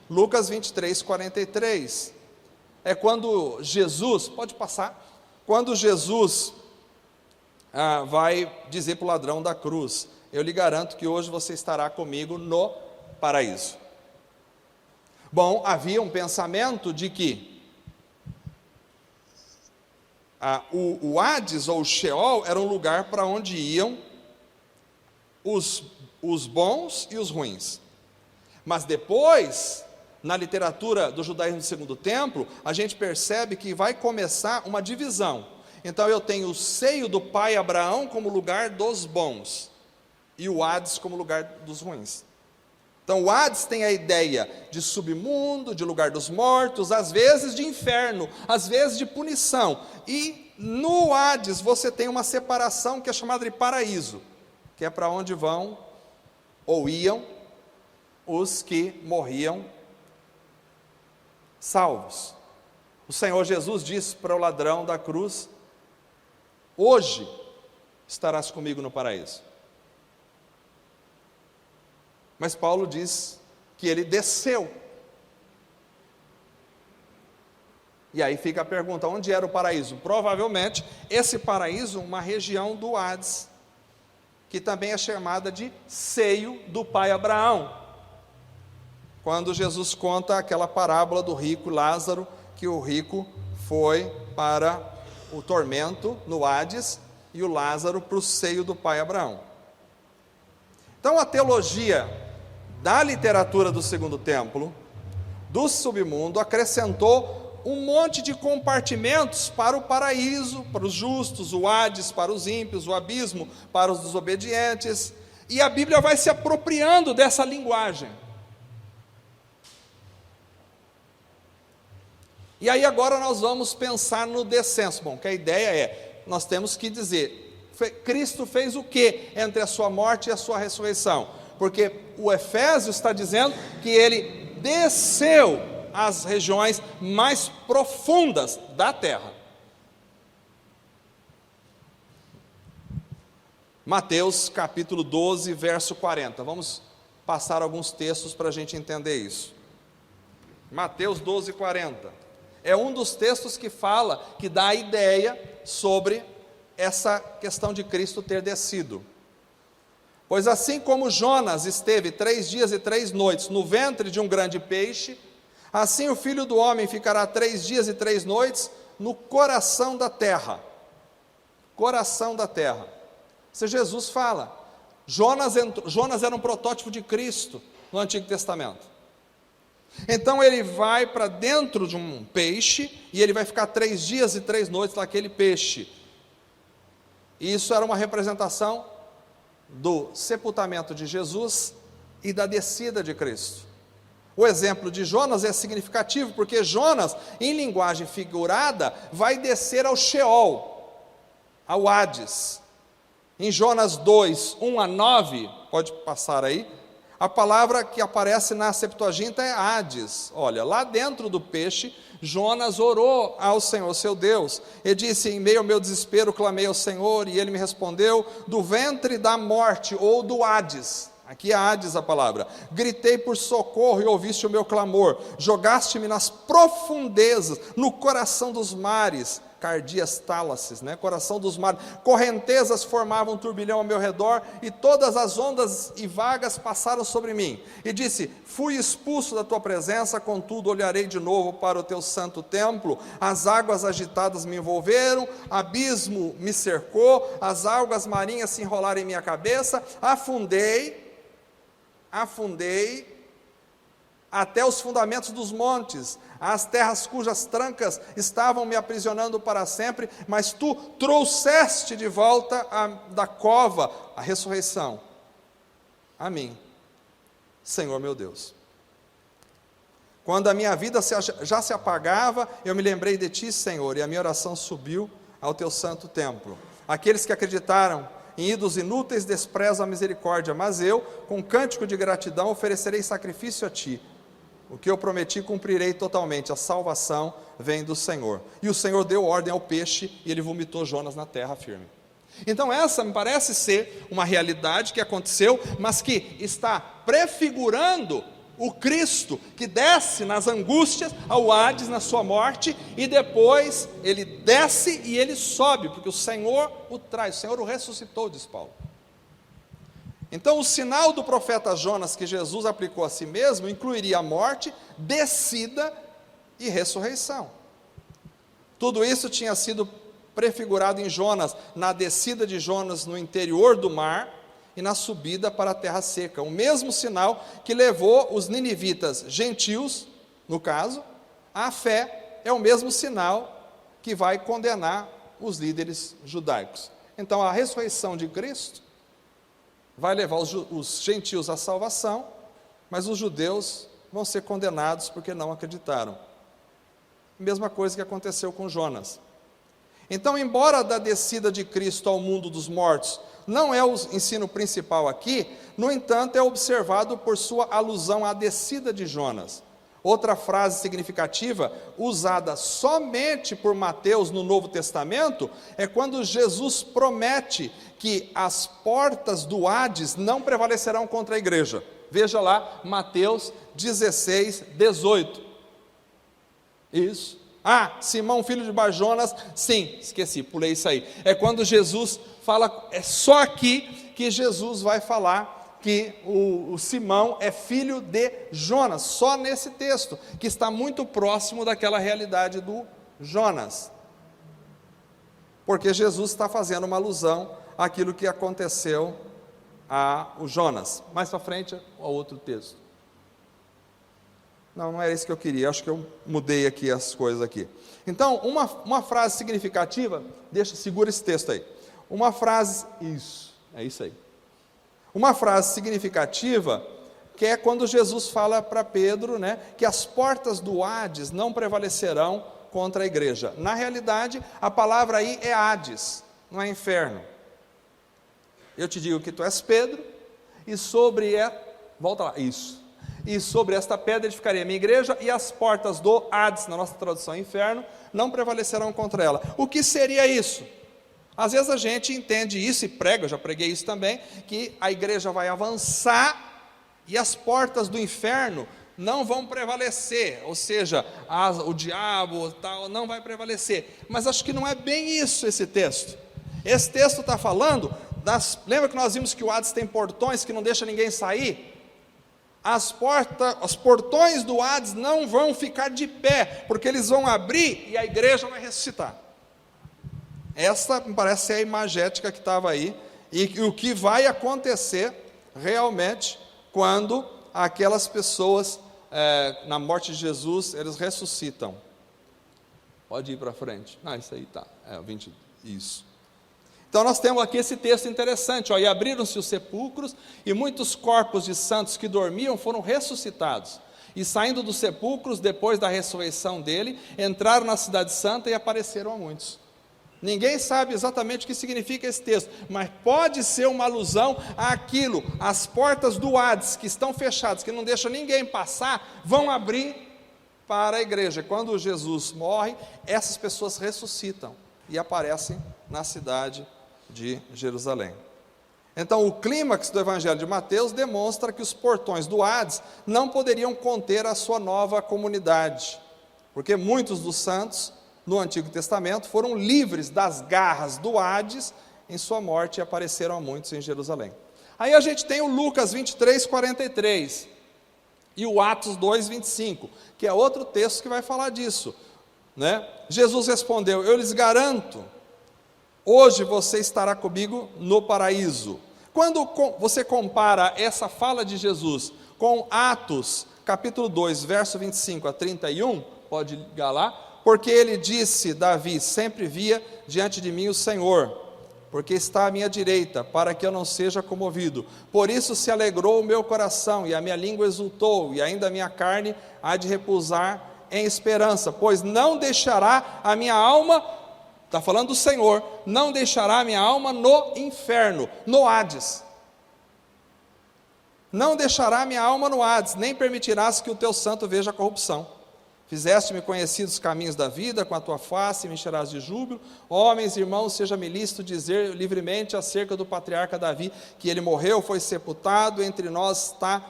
Lucas 23, 43. É quando Jesus, pode passar, quando Jesus vai dizer para o ladrão da cruz: eu lhe garanto que hoje você estará comigo no paraíso. Bom, havia um pensamento de que o Hades ou o Sheol era um lugar para onde iam os bons e os ruins. Mas depois, na literatura do judaísmo do Segundo Templo, a gente percebe que vai começar uma divisão. Então eu tenho o seio do pai Abraão como lugar dos bons, e o Hades como lugar dos ruins. Então o Hades tem a ideia de submundo, de lugar dos mortos, às vezes de inferno, às vezes de punição. E no Hades você tem uma separação que é chamada de paraíso, que é para onde vão ou iam os que morriam salvos. O Senhor Jesus disse para o ladrão da cruz: hoje estarás comigo no paraíso. Mas Paulo diz que ele desceu. E aí fica a pergunta: onde era o paraíso? Provavelmente esse paraíso, uma região do Hades, que também é chamada de seio do pai Abraão. quando Jesus conta aquela parábola do rico Lázaro, que o rico foi para o tormento no Hades e o Lázaro para o seio do pai Abraão. Então a teologia da literatura do Segundo Templo, do submundo, acrescentou um monte de compartimentos para o paraíso, para os justos, o Hades para os ímpios, o abismo para os desobedientes, e a Bíblia vai se apropriando dessa linguagem. E aí agora nós vamos pensar no descenso. Bom, que a ideia é, nós temos que dizer, Cristo fez o que entre a sua morte e a sua ressurreição? Porque o Efésios está dizendo que ele desceu às regiões mais profundas da terra. Mateus capítulo 12, verso 40. Vamos passar alguns textos para a gente entender isso. Mateus 12, 40. É um dos textos que fala, que dá a ideia sobre essa questão de Cristo ter descido. Pois assim como Jonas esteve 3 dias e 3 noites no ventre de um grande peixe, assim o Filho do Homem ficará 3 dias e 3 noites no coração da terra. Coração da terra. Se Jesus fala, Jonas era um protótipo de Cristo no Antigo Testamento. Então ele vai para dentro de um peixe, e ele vai ficar 3 dias e 3 noites naquele peixe. E isso era uma representação do sepultamento de Jesus e da descida de Cristo. O exemplo de Jonas é significativo, porque Jonas, em linguagem figurada, vai descer ao Sheol, ao Hades. Em Jonas 2, 1 a 9, pode passar aí, a palavra que aparece na Septuaginta é Hades. Olha, lá dentro do peixe, Jonas orou ao Senhor, seu Deus, e disse, em meio ao meu desespero, clamei ao Senhor, e ele me respondeu, do ventre da morte, ou do Hades, aqui é Hades a palavra, gritei por socorro e ouviste o meu clamor, jogaste-me nas profundezas, no coração dos mares, cardias tálaces, coração dos mares, correntezas formavam um turbilhão ao meu redor, e todas as ondas e vagas passaram sobre mim, e disse, fui expulso da tua presença, contudo olharei de novo para o teu santo templo, as águas agitadas me envolveram, abismo me cercou, as águas marinhas se enrolaram em minha cabeça, afundei até os fundamentos dos montes, as terras cujas trancas estavam me aprisionando para sempre, mas tu trouxeste de volta da cova a ressurreição a mim, Senhor meu Deus. Quando a minha vida já se apagava, eu me lembrei de ti, Senhor, e a minha oração subiu ao teu santo templo. Aqueles que acreditaram em ídolos inúteis desprezam a misericórdia, mas eu, com cântico de gratidão, oferecerei sacrifício a ti. O que eu prometi cumprirei totalmente, a salvação vem do Senhor. E o Senhor deu ordem ao peixe, e ele vomitou Jonas na terra firme. Então essa me parece ser uma realidade que aconteceu, mas que está prefigurando o Cristo que desce nas angústias ao Hades na sua morte, e depois ele desce e ele sobe, porque o Senhor o traz, o Senhor o ressuscitou, diz Paulo. Então o sinal do profeta Jonas que Jesus aplicou a si mesmo incluiria a morte, descida e ressurreição. Tudo isso tinha sido prefigurado em Jonas, na descida de Jonas no interior do mar e na subida para a terra seca. O mesmo sinal que levou os ninivitas gentios, no caso, à fé, é o mesmo sinal que vai condenar os líderes judaicos. Então a ressurreição de Cristo vai levar os gentios à salvação, mas os judeus vão ser condenados porque não acreditaram. Mesma coisa que aconteceu com Jonas. Então, embora da descida de Cristo ao mundo dos mortos não é o ensino principal aqui, no entanto é observado por sua alusão à descida de Jonas. Outra frase significativa, usada somente por Mateus no Novo Testamento, é quando Jesus promete que as portas do Hades não prevalecerão contra a igreja. Veja lá, Mateus 16, 18. Isso. Simão, filho de Barjonas, sim, esqueci, pulei isso aí. É quando Jesus fala, é só aqui que Jesus vai falar que o Simão é filho de Jonas, só nesse texto, que está muito próximo daquela realidade do Jonas. Porque Jesus está fazendo uma alusão àquilo que aconteceu a o Jonas. Mais para frente, ao outro texto. Não era isso que eu queria, acho que eu mudei aqui as coisas aqui. Então, uma frase significativa, segura esse texto aí. Uma frase, é isso aí. Uma frase significativa, que é quando Jesus fala para Pedro, né, que as portas do Hades não prevalecerão contra a igreja. Na realidade, a palavra aí é Hades, não é inferno. Eu te digo que tu és Pedro, e sobre e sobre esta pedra edificarei a minha igreja, e as portas do Hades, na nossa tradução inferno, não prevalecerão contra ela. O que seria isso? Às vezes a gente entende isso e prega, eu já preguei isso também, que a igreja vai avançar e as portas do inferno não vão prevalecer, ou seja, o diabo tal, não vai prevalecer. Mas acho que não é bem isso esse texto. Esse texto está falando lembra que nós vimos que o Hades tem portões que não deixa ninguém sair? Os portões do Hades não vão ficar de pé, porque eles vão abrir e a igreja vai ressuscitar. Essa me parece ser a imagética que estava aí, e o que vai acontecer realmente quando aquelas pessoas, na morte de Jesus, eles ressuscitam. Pode ir para frente. Isso aí está. 20, isso. Então nós temos aqui esse texto interessante, e abriram-se os sepulcros, e muitos corpos de santos que dormiam foram ressuscitados, e saindo dos sepulcros, depois da ressurreição dele, entraram na cidade santa e apareceram a muitos. Ninguém sabe exatamente o que significa esse texto, mas pode ser uma alusão àquilo, as portas do Hades, que estão fechadas, que não deixam ninguém passar, vão abrir para a igreja. Quando Jesus morre, essas pessoas ressuscitam, e aparecem na cidade de Jerusalém. Então, o clímax do Evangelho de Mateus demonstra que os portões do Hades não poderiam conter a sua nova comunidade, porque muitos dos santos no Antigo Testamento foram livres das garras do Hades em sua morte e apareceram a muitos em Jerusalém. Aí a gente tem o Lucas 23, 43 e o Atos 2, 25, que é outro texto que vai falar disso, né? Jesus respondeu: eu lhes garanto, hoje você estará comigo no paraíso. Quando você compara essa fala de Jesus com Atos, capítulo 2, verso 25 a 31, pode ligar lá, porque ele disse, Davi, sempre via diante de mim o Senhor, porque está à minha direita, para que eu não seja comovido. Por isso se alegrou o meu coração, e a minha língua exultou, e ainda a minha carne há de repousar em esperança, pois não deixará a minha alma, está falando do Senhor, não deixará a minha alma no inferno, no Hades. Não deixará a minha alma no Hades, nem permitirás que o teu santo veja a corrupção. Fizeste-me conhecido os caminhos da vida, com a tua face me encherás de júbilo. Homens, irmãos, seja-me lícito dizer livremente acerca do patriarca Davi, que ele morreu, foi sepultado, entre nós está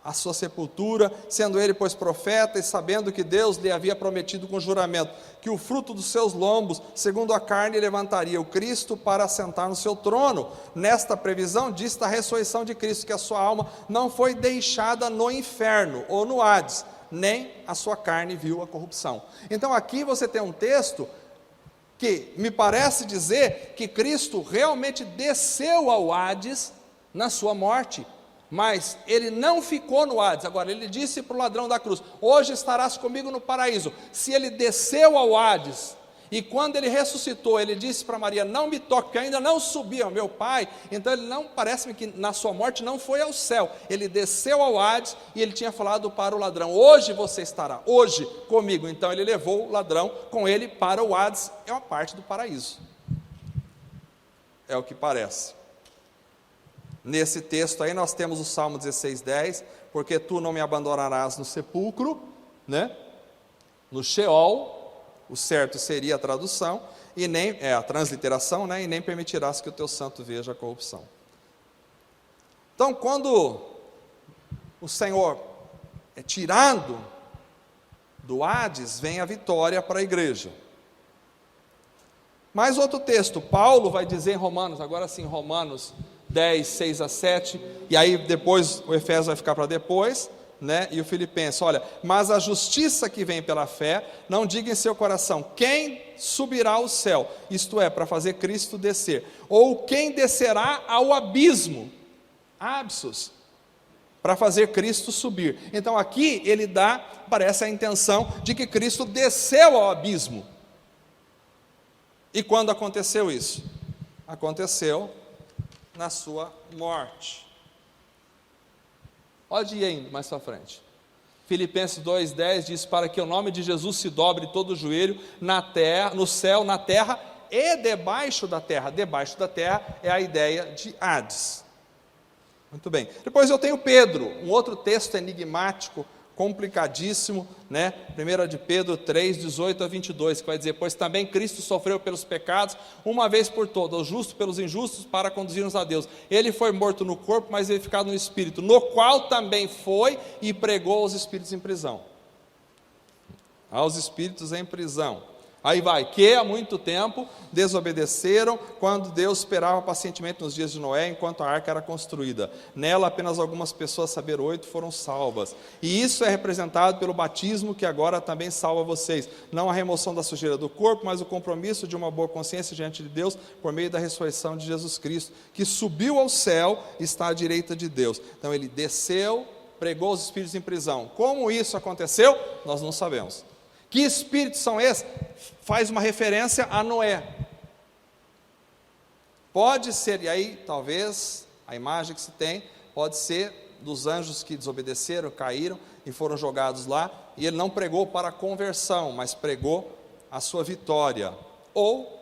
a sua sepultura, sendo ele, pois, profeta, e sabendo que Deus lhe havia prometido com juramento, que o fruto dos seus lombos, segundo a carne, levantaria o Cristo para assentar no seu trono. Nesta previsão, diz a ressurreição de Cristo, que a sua alma não foi deixada no inferno, ou no Hades, nem a sua carne viu a corrupção. Então aqui você tem um texto que me parece dizer que Cristo realmente desceu ao Hades na sua morte, mas ele não ficou no Hades. Agora, ele disse para o ladrão da cruz: hoje estarás comigo no paraíso. Se ele desceu ao Hades, e quando ele ressuscitou, ele disse para Maria: não me toque, porque ainda não subi ao meu Pai. Então ele não, parece-me que na sua morte não foi ao céu, ele desceu ao Hades, e ele tinha falado para o ladrão: hoje você estará, hoje comigo. Então ele levou o ladrão com ele para o Hades, é uma parte do paraíso, é o que parece. Nesse texto aí nós temos o Salmo 16:10, porque tu não me abandonarás no sepulcro, né? No Sheol, o certo seria a tradução, e nem a transliteração, né? E nem permitirás que o teu santo veja a corrupção. Então, quando o Senhor é tirado do Hades, vem a vitória para a igreja. Mais outro texto, Paulo vai dizer em Romanos, agora sim, Romanos 10, 6 a 7, e aí depois o Efésios vai ficar para depois, né? E o Filipenses, olha, mas a justiça que vem pela fé, não diga em seu coração, quem subirá ao céu, isto é, para fazer Cristo descer, ou quem descerá ao abismo, abssos, para fazer Cristo subir. Então aqui ele parece a intenção de que Cristo desceu ao abismo. E quando aconteceu isso? Aconteceu na sua morte. Pode ir ainda mais para frente. Filipenses 2,10 diz, para que o nome de Jesus se dobre todo o joelho, na terra, no céu, na terra e debaixo da terra. Debaixo da terra é a ideia de Hades. Muito bem. Depois eu tenho Pedro, um outro texto enigmático, complicadíssimo, né? 1 de Pedro 3, 18 a 22, que vai dizer, pois também Cristo sofreu pelos pecados, uma vez por todas, o justo pelos injustos, para conduzir-nos a Deus. Ele foi morto no corpo, mas vivificado no Espírito, no qual também foi e pregou aos espíritos em prisão. Aos espíritos em prisão. Aí vai, que há muito tempo desobedeceram, quando Deus esperava pacientemente nos dias de Noé, enquanto a arca era construída. Nela apenas algumas pessoas, a saber 8, foram salvas. E isso é representado pelo batismo, que agora também salva vocês. Não a remoção da sujeira do corpo, mas o compromisso de uma boa consciência diante de Deus, por meio da ressurreição de Jesus Cristo, que subiu ao céu e está à direita de Deus. Então ele desceu, pregou os espíritos em prisão. Como isso aconteceu? Nós não sabemos. Que espíritos são esses? Faz uma referência a Noé. Pode ser, e aí talvez a imagem que se tem, pode ser dos anjos que desobedeceram, caíram e foram jogados lá, e ele não pregou para a conversão, mas pregou a sua vitória. Ou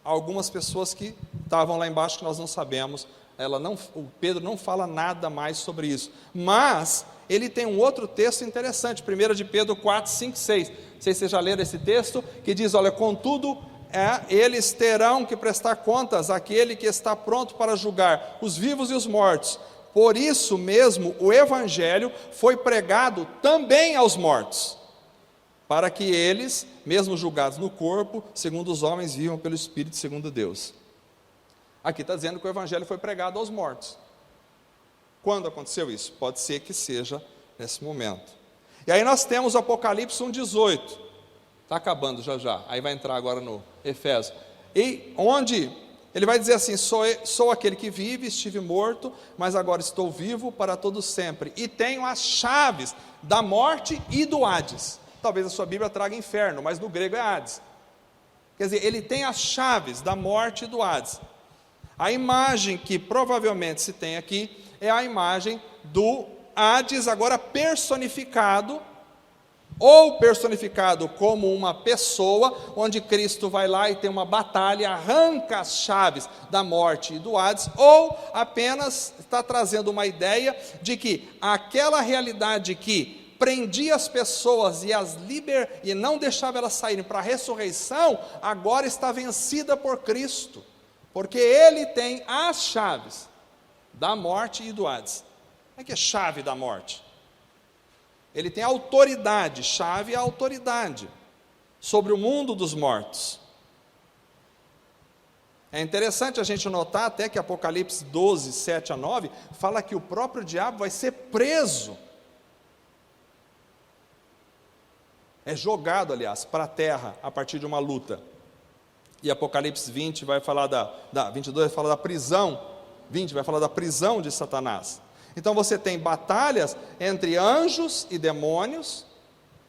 algumas pessoas que estavam lá embaixo que nós não sabemos, o Pedro não fala nada mais sobre isso, mas ele tem um outro texto interessante, 1 de Pedro 4, 5, 6, não sei se vocês já leram esse texto, que diz, olha, contudo, eles terão que prestar contas àquele que está pronto para julgar os vivos e os mortos, por isso mesmo o Evangelho foi pregado também aos mortos, para que eles, mesmo julgados no corpo, segundo os homens, vivam pelo Espírito segundo Deus. Aqui está dizendo que o Evangelho foi pregado aos mortos. Quando aconteceu isso? Pode ser que seja nesse momento. E aí nós temos o Apocalipse 1,18. Está acabando já. Aí vai entrar agora no Efésios. E onde ele vai dizer assim, sou aquele que vive, estive morto, mas agora estou vivo para todo sempre. E tenho as chaves da morte e do Hades. Talvez a sua Bíblia traga inferno, mas no grego é Hades. Quer dizer, ele tem as chaves da morte e do Hades. A imagem que provavelmente se tem aqui é a imagem do Hades, agora personificado, ou personificado como uma pessoa, onde Cristo vai lá e tem uma batalha, arranca as chaves da morte e do Hades, ou apenas está trazendo uma ideia de que aquela realidade que prendia as pessoas e não deixava elas saírem para a ressurreição, agora está vencida por Cristo. Porque ele tem as chaves da morte e do Hades. O que é chave da morte? Ele tem autoridade, chave é autoridade, sobre o mundo dos mortos. É interessante a gente notar até que Apocalipse 12, 7 a 9, fala que o próprio diabo vai ser preso. É jogado, aliás, para a terra, a partir de uma luta. E Apocalipse 20 vai falar 22 vai falar da prisão, 20 vai falar da prisão de Satanás. Então você tem batalhas entre anjos e demônios,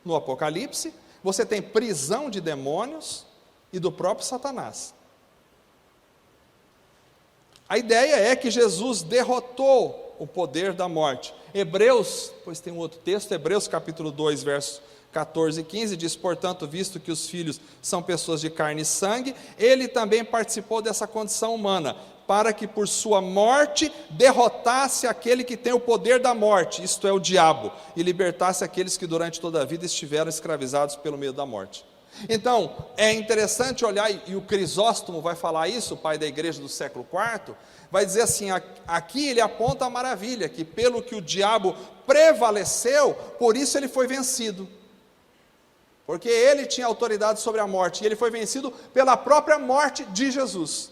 no Apocalipse, você tem prisão de demônios e do próprio Satanás. A ideia é que Jesus derrotou o poder da morte. Hebreus, pois tem um outro texto, Hebreus capítulo 2, versos 14 e 15, diz, portanto, visto que os filhos são pessoas de carne e sangue, ele também participou dessa condição humana, para que por sua morte derrotasse aquele que tem o poder da morte, isto é, o diabo, e libertasse aqueles que durante toda a vida estiveram escravizados pelo medo da morte. Então, é interessante olhar, e o Crisóstomo vai falar isso, o pai da igreja do século IV, vai dizer assim, aqui ele aponta a maravilha, que pelo que o diabo prevaleceu, por isso ele foi vencido. Porque ele tinha autoridade sobre a morte, e ele foi vencido pela própria morte de Jesus.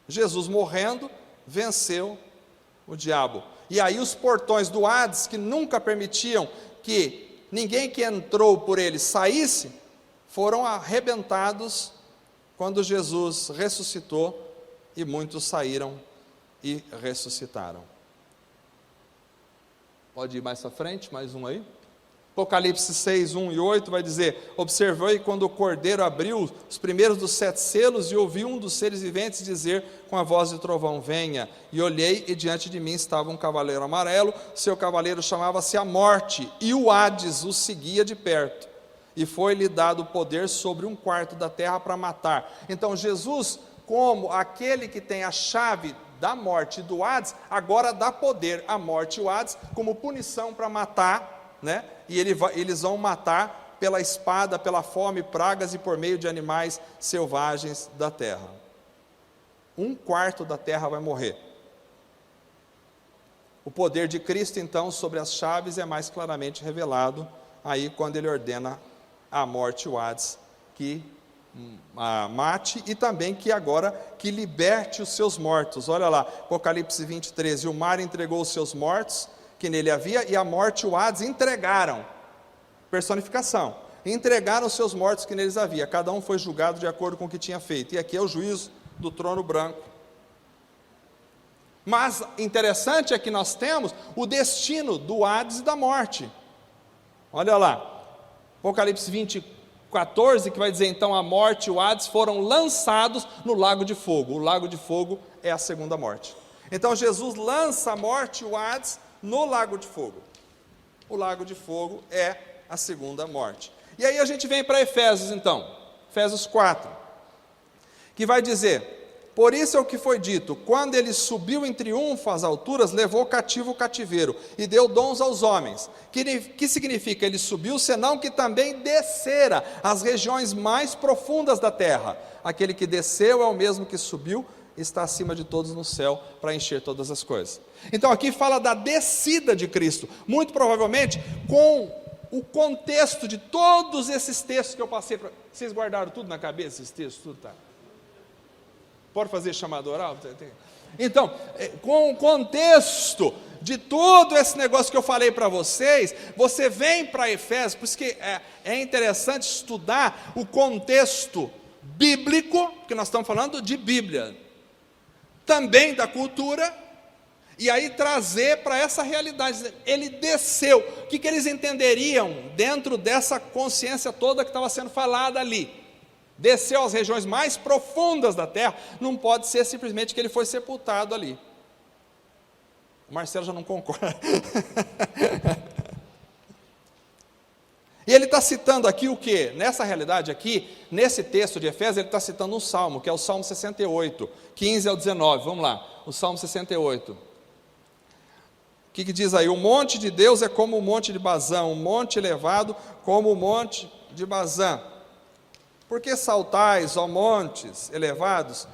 Jesus morrendo, venceu o diabo. E aí os portões do Hades, que nunca permitiam que ninguém que entrou por ele saísse, foram arrebentados quando Jesus ressuscitou e muitos saíram e ressuscitaram. Pode ir mais à frente, mais um aí. Apocalipse 6, 1 e 8 vai dizer: observei quando o Cordeiro abriu os primeiros dos 7 selos e ouvi um dos seres viventes dizer com a voz de trovão: venha. E olhei e diante de mim estava um cavaleiro amarelo, seu cavaleiro chamava-se a Morte, e o Hades o seguia de perto. E foi-lhe dado poder sobre 1/4 da terra para matar. Então Jesus, como aquele que tem a chave da morte e do Hades, agora dá poder à morte e o Hades como punição para matar, né? E eles vão matar pela espada, pela fome, pragas e por meio de animais selvagens da terra. 1/4 da terra vai morrer. O poder de Cristo, então, sobre as chaves é mais claramente revelado aí quando ele ordena a morte e o Hades que mate e também que liberte os seus mortos. Olha lá, Apocalipse 20, 13, o mar entregou os seus mortos que nele havia, e a morte e o Hades entregaram, personificação, entregaram os seus mortos que neles havia, cada um foi julgado de acordo com o que tinha feito, e aqui é o juízo do trono branco. Mas interessante é que nós temos o destino do Hades e da morte. Olha lá, Apocalipse 20, 14, que vai dizer, então a morte e o Hades foram lançados no lago de fogo. O lago de fogo é a segunda morte. Então Jesus lança a morte e o Hades no lago de fogo. O lago de fogo é a segunda morte. E aí a gente vem para Efésios então, Efésios 4, que vai dizer: por isso é o que foi dito, quando ele subiu em triunfo às alturas, levou cativo o cativeiro e deu dons aos homens. Que significa? Ele subiu, senão que também descera às regiões mais profundas da terra. Aquele que desceu é o mesmo que subiu, está acima de todos no céu para encher todas as coisas. Então aqui fala da descida de Cristo, muito provavelmente com o contexto de todos esses textos que eu passei. Vocês guardaram tudo na cabeça, esses textos? Tudo tá? Pode fazer chamada oral? Então, com o contexto de todo esse negócio que eu falei para vocês, você vem para Efésios, por isso que é interessante estudar o contexto bíblico, que nós estamos falando de Bíblia, também da cultura, e aí trazer para essa realidade. Ele desceu, o que eles entenderiam dentro dessa consciência toda que estava sendo falada ali? Desceu às regiões mais profundas da terra, não pode ser simplesmente que ele foi sepultado ali. O Marcelo já não concorda. E ele está citando aqui o quê? Nessa realidade aqui, nesse texto de Efésios, ele está citando um salmo, que é o Salmo 68, 15 ao 19, vamos lá, o Salmo 68. O que diz aí? O monte de Deus é como o monte de Bazã, um monte elevado como o monte de Bazã. Por que saltais, ó montes elevados?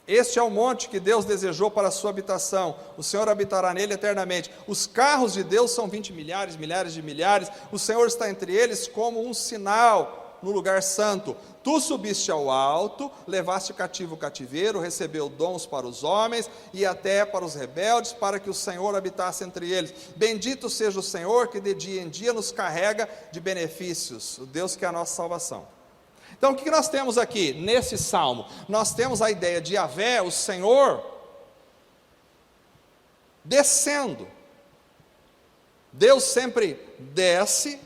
Este é o monte que Deus desejou para a sua habitação, o Senhor habitará nele eternamente. Os carros de Deus são 20 milhares, milhares de milhares, o Senhor está entre eles como um sinal no lugar santo. Tu subiste ao alto, levaste cativo o cativeiro, recebeu dons para os homens e até para os rebeldes, para que o Senhor habitasse entre eles. Bendito seja o Senhor, que de dia em dia nos carrega de benefícios, o Deus que é a nossa salvação. Então o que nós temos aqui nesse salmo? Nós temos a ideia de Yahvé, o Senhor, descendo. Deus sempre desce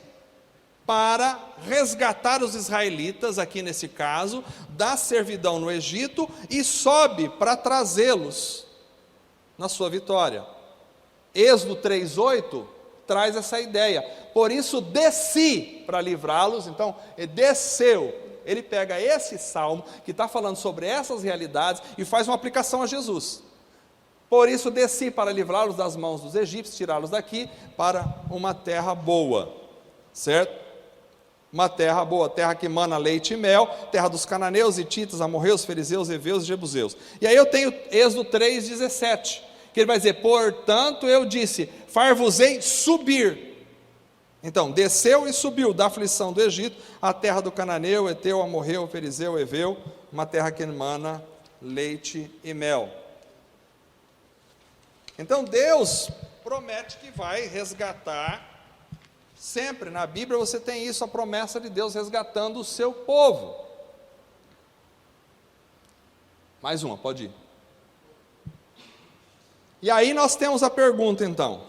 para resgatar os israelitas, aqui nesse caso, da servidão no Egito, e sobe para trazê-los na sua vitória. Êxodo 3:8 traz essa ideia. Por isso desci para livrá-los. Então ele desceu. Ele pega esse salmo, que está falando sobre essas realidades, e faz uma aplicação a Jesus. Por isso desci para livrá-los das mãos dos egípcios, tirá-los daqui para uma terra boa, certo? Uma terra boa, terra que mana leite e mel, terra dos cananeus, hititas, amorreus, fariseus, heveus e jebuseus. E aí eu tenho Êxodo 3:17, que ele vai dizer: portanto eu disse, far-vos-ei subir. Então, desceu e subiu da aflição do Egito, a terra do cananeu, heteu, amorreu, ferizeu, heveu, uma terra que emana leite e mel. Então Deus promete que vai resgatar. Sempre na Bíblia você tem isso, a promessa de Deus resgatando o seu povo. Mais uma, pode ir. E aí nós temos a pergunta então,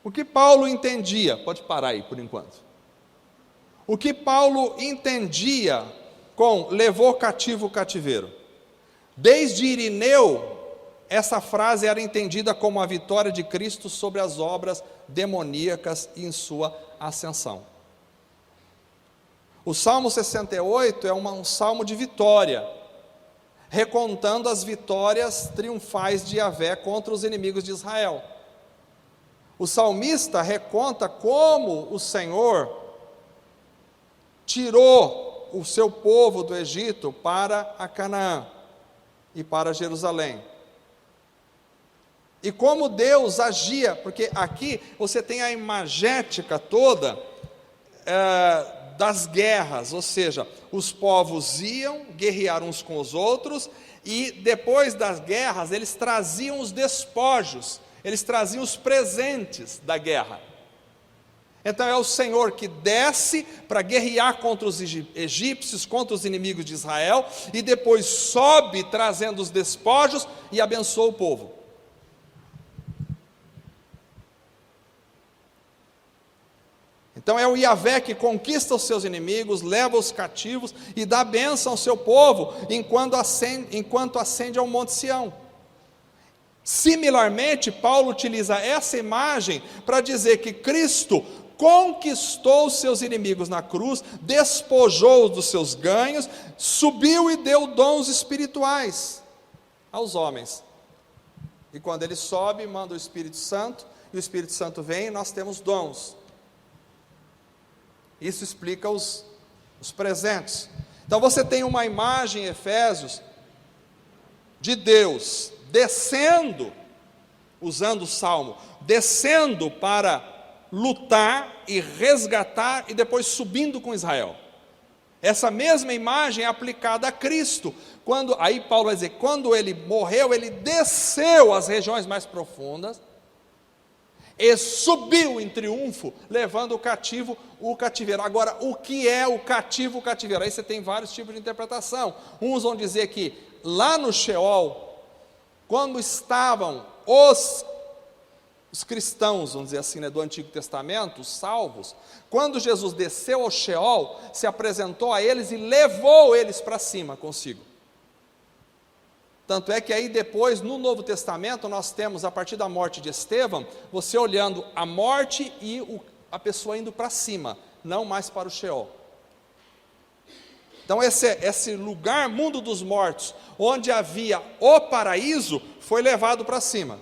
o que Paulo entendia, pode parar aí por enquanto, o que Paulo entendia com levou cativo o cativeiro? Desde Irineu, essa frase era entendida como a vitória de Cristo sobre as obras demoníacas em sua ascensão. O Salmo 68 é um salmo de vitória, recontando as vitórias triunfais de Yahvé contra os inimigos de Israel. O salmista reconta como o Senhor tirou o seu povo do Egito para a Canaã e para Jerusalém. E como Deus agia, porque aqui você tem a imagética toda das guerras, ou seja, os povos iam guerrear uns com os outros, e depois das guerras eles traziam os despojos, eles traziam os presentes da guerra. Então é o Senhor que desce para guerrear contra os egípcios, contra os inimigos de Israel, e depois sobe trazendo os despojos e abençoa o povo. Então é o Yahvé que conquista os seus inimigos, leva os cativos e dá bênção ao seu povo, enquanto ascende ao Monte Sião. Similarmente, Paulo utiliza essa imagem para dizer que Cristo conquistou os seus inimigos na cruz, despojou-os dos seus ganhos, subiu e deu dons espirituais aos homens. E quando ele sobe, manda o Espírito Santo, e o Espírito Santo vem e nós temos dons. Isso explica os presentes. Então você tem uma imagem em Efésios de Deus descendo, usando o Salmo, descendo para lutar e resgatar e depois subindo com Israel. Essa mesma imagem é aplicada a Cristo. Aí Paulo vai dizer, quando ele morreu, ele desceu às regiões mais profundas e subiu em triunfo, levando o cativeiro. Agora, o que é o cativo, o cativeiro? Aí você tem vários tipos de interpretação. Uns vão dizer que lá no Sheol, quando estavam os cristãos, vamos dizer assim, do Antigo Testamento, os salvos, quando Jesus desceu ao Sheol, se apresentou a eles e levou eles para cima consigo. Tanto é que aí depois, no Novo Testamento, nós temos, a partir da morte de Estevão, você olhando a morte e a pessoa indo para cima, não mais para o Sheol. Então esse lugar, mundo dos mortos, onde havia o paraíso, foi levado para cima.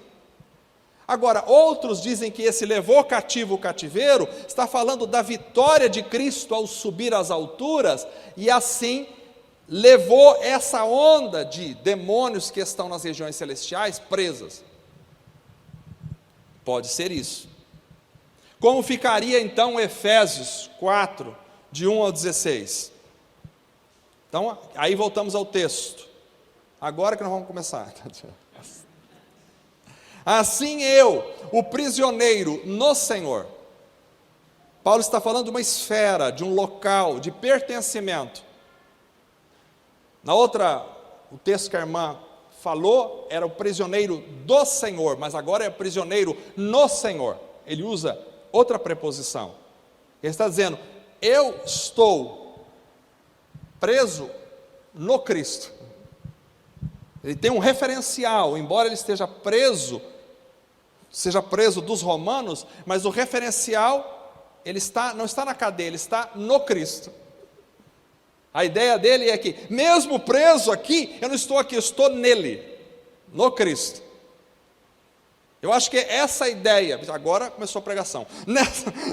Agora, outros dizem que esse levou cativo o cativeiro, está falando da vitória de Cristo ao subir às alturas, e assim levou essa onda de demônios que estão nas regiões celestiais presas. Pode ser isso. Como ficaria então Efésios 4, de 1 ao 16? Então, aí voltamos ao texto. Agora que nós vamos começar. Assim eu, o prisioneiro no Senhor. Paulo está falando de uma esfera, de um local, de pertencimento. Na outra, o texto que a irmã falou, era o prisioneiro do Senhor, mas agora é o prisioneiro no Senhor. Ele usa outra preposição. Ele está dizendo, eu estou preso no Cristo. Ele tem um referencial, embora ele esteja preso, seja preso dos romanos, mas o referencial, não está na cadeia, ele está no Cristo. A ideia dele é que, mesmo preso aqui, eu não estou aqui, eu estou nele, no Cristo. Eu acho que essa ideia, agora começou a pregação,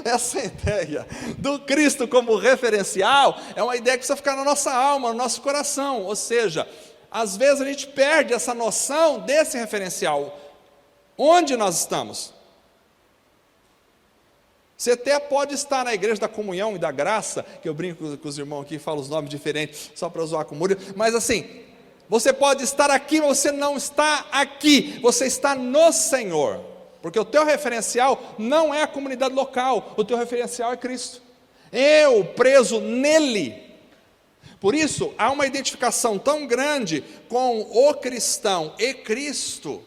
essa ideia do Cristo como referencial, é uma ideia que precisa ficar na nossa alma, no nosso coração, ou seja, às vezes a gente perde essa noção desse referencial. Onde nós estamos? Você até pode estar na igreja da comunhão e da graça, que eu brinco com os irmãos aqui, falo os nomes diferentes, só para zoar com o Múrio, mas assim, Você pode estar aqui, mas você não está aqui, você está no Senhor, porque o teu referencial não é a comunidade local, o teu referencial é Cristo, eu preso nele. Por isso, há uma identificação tão grande com o cristão e Cristo,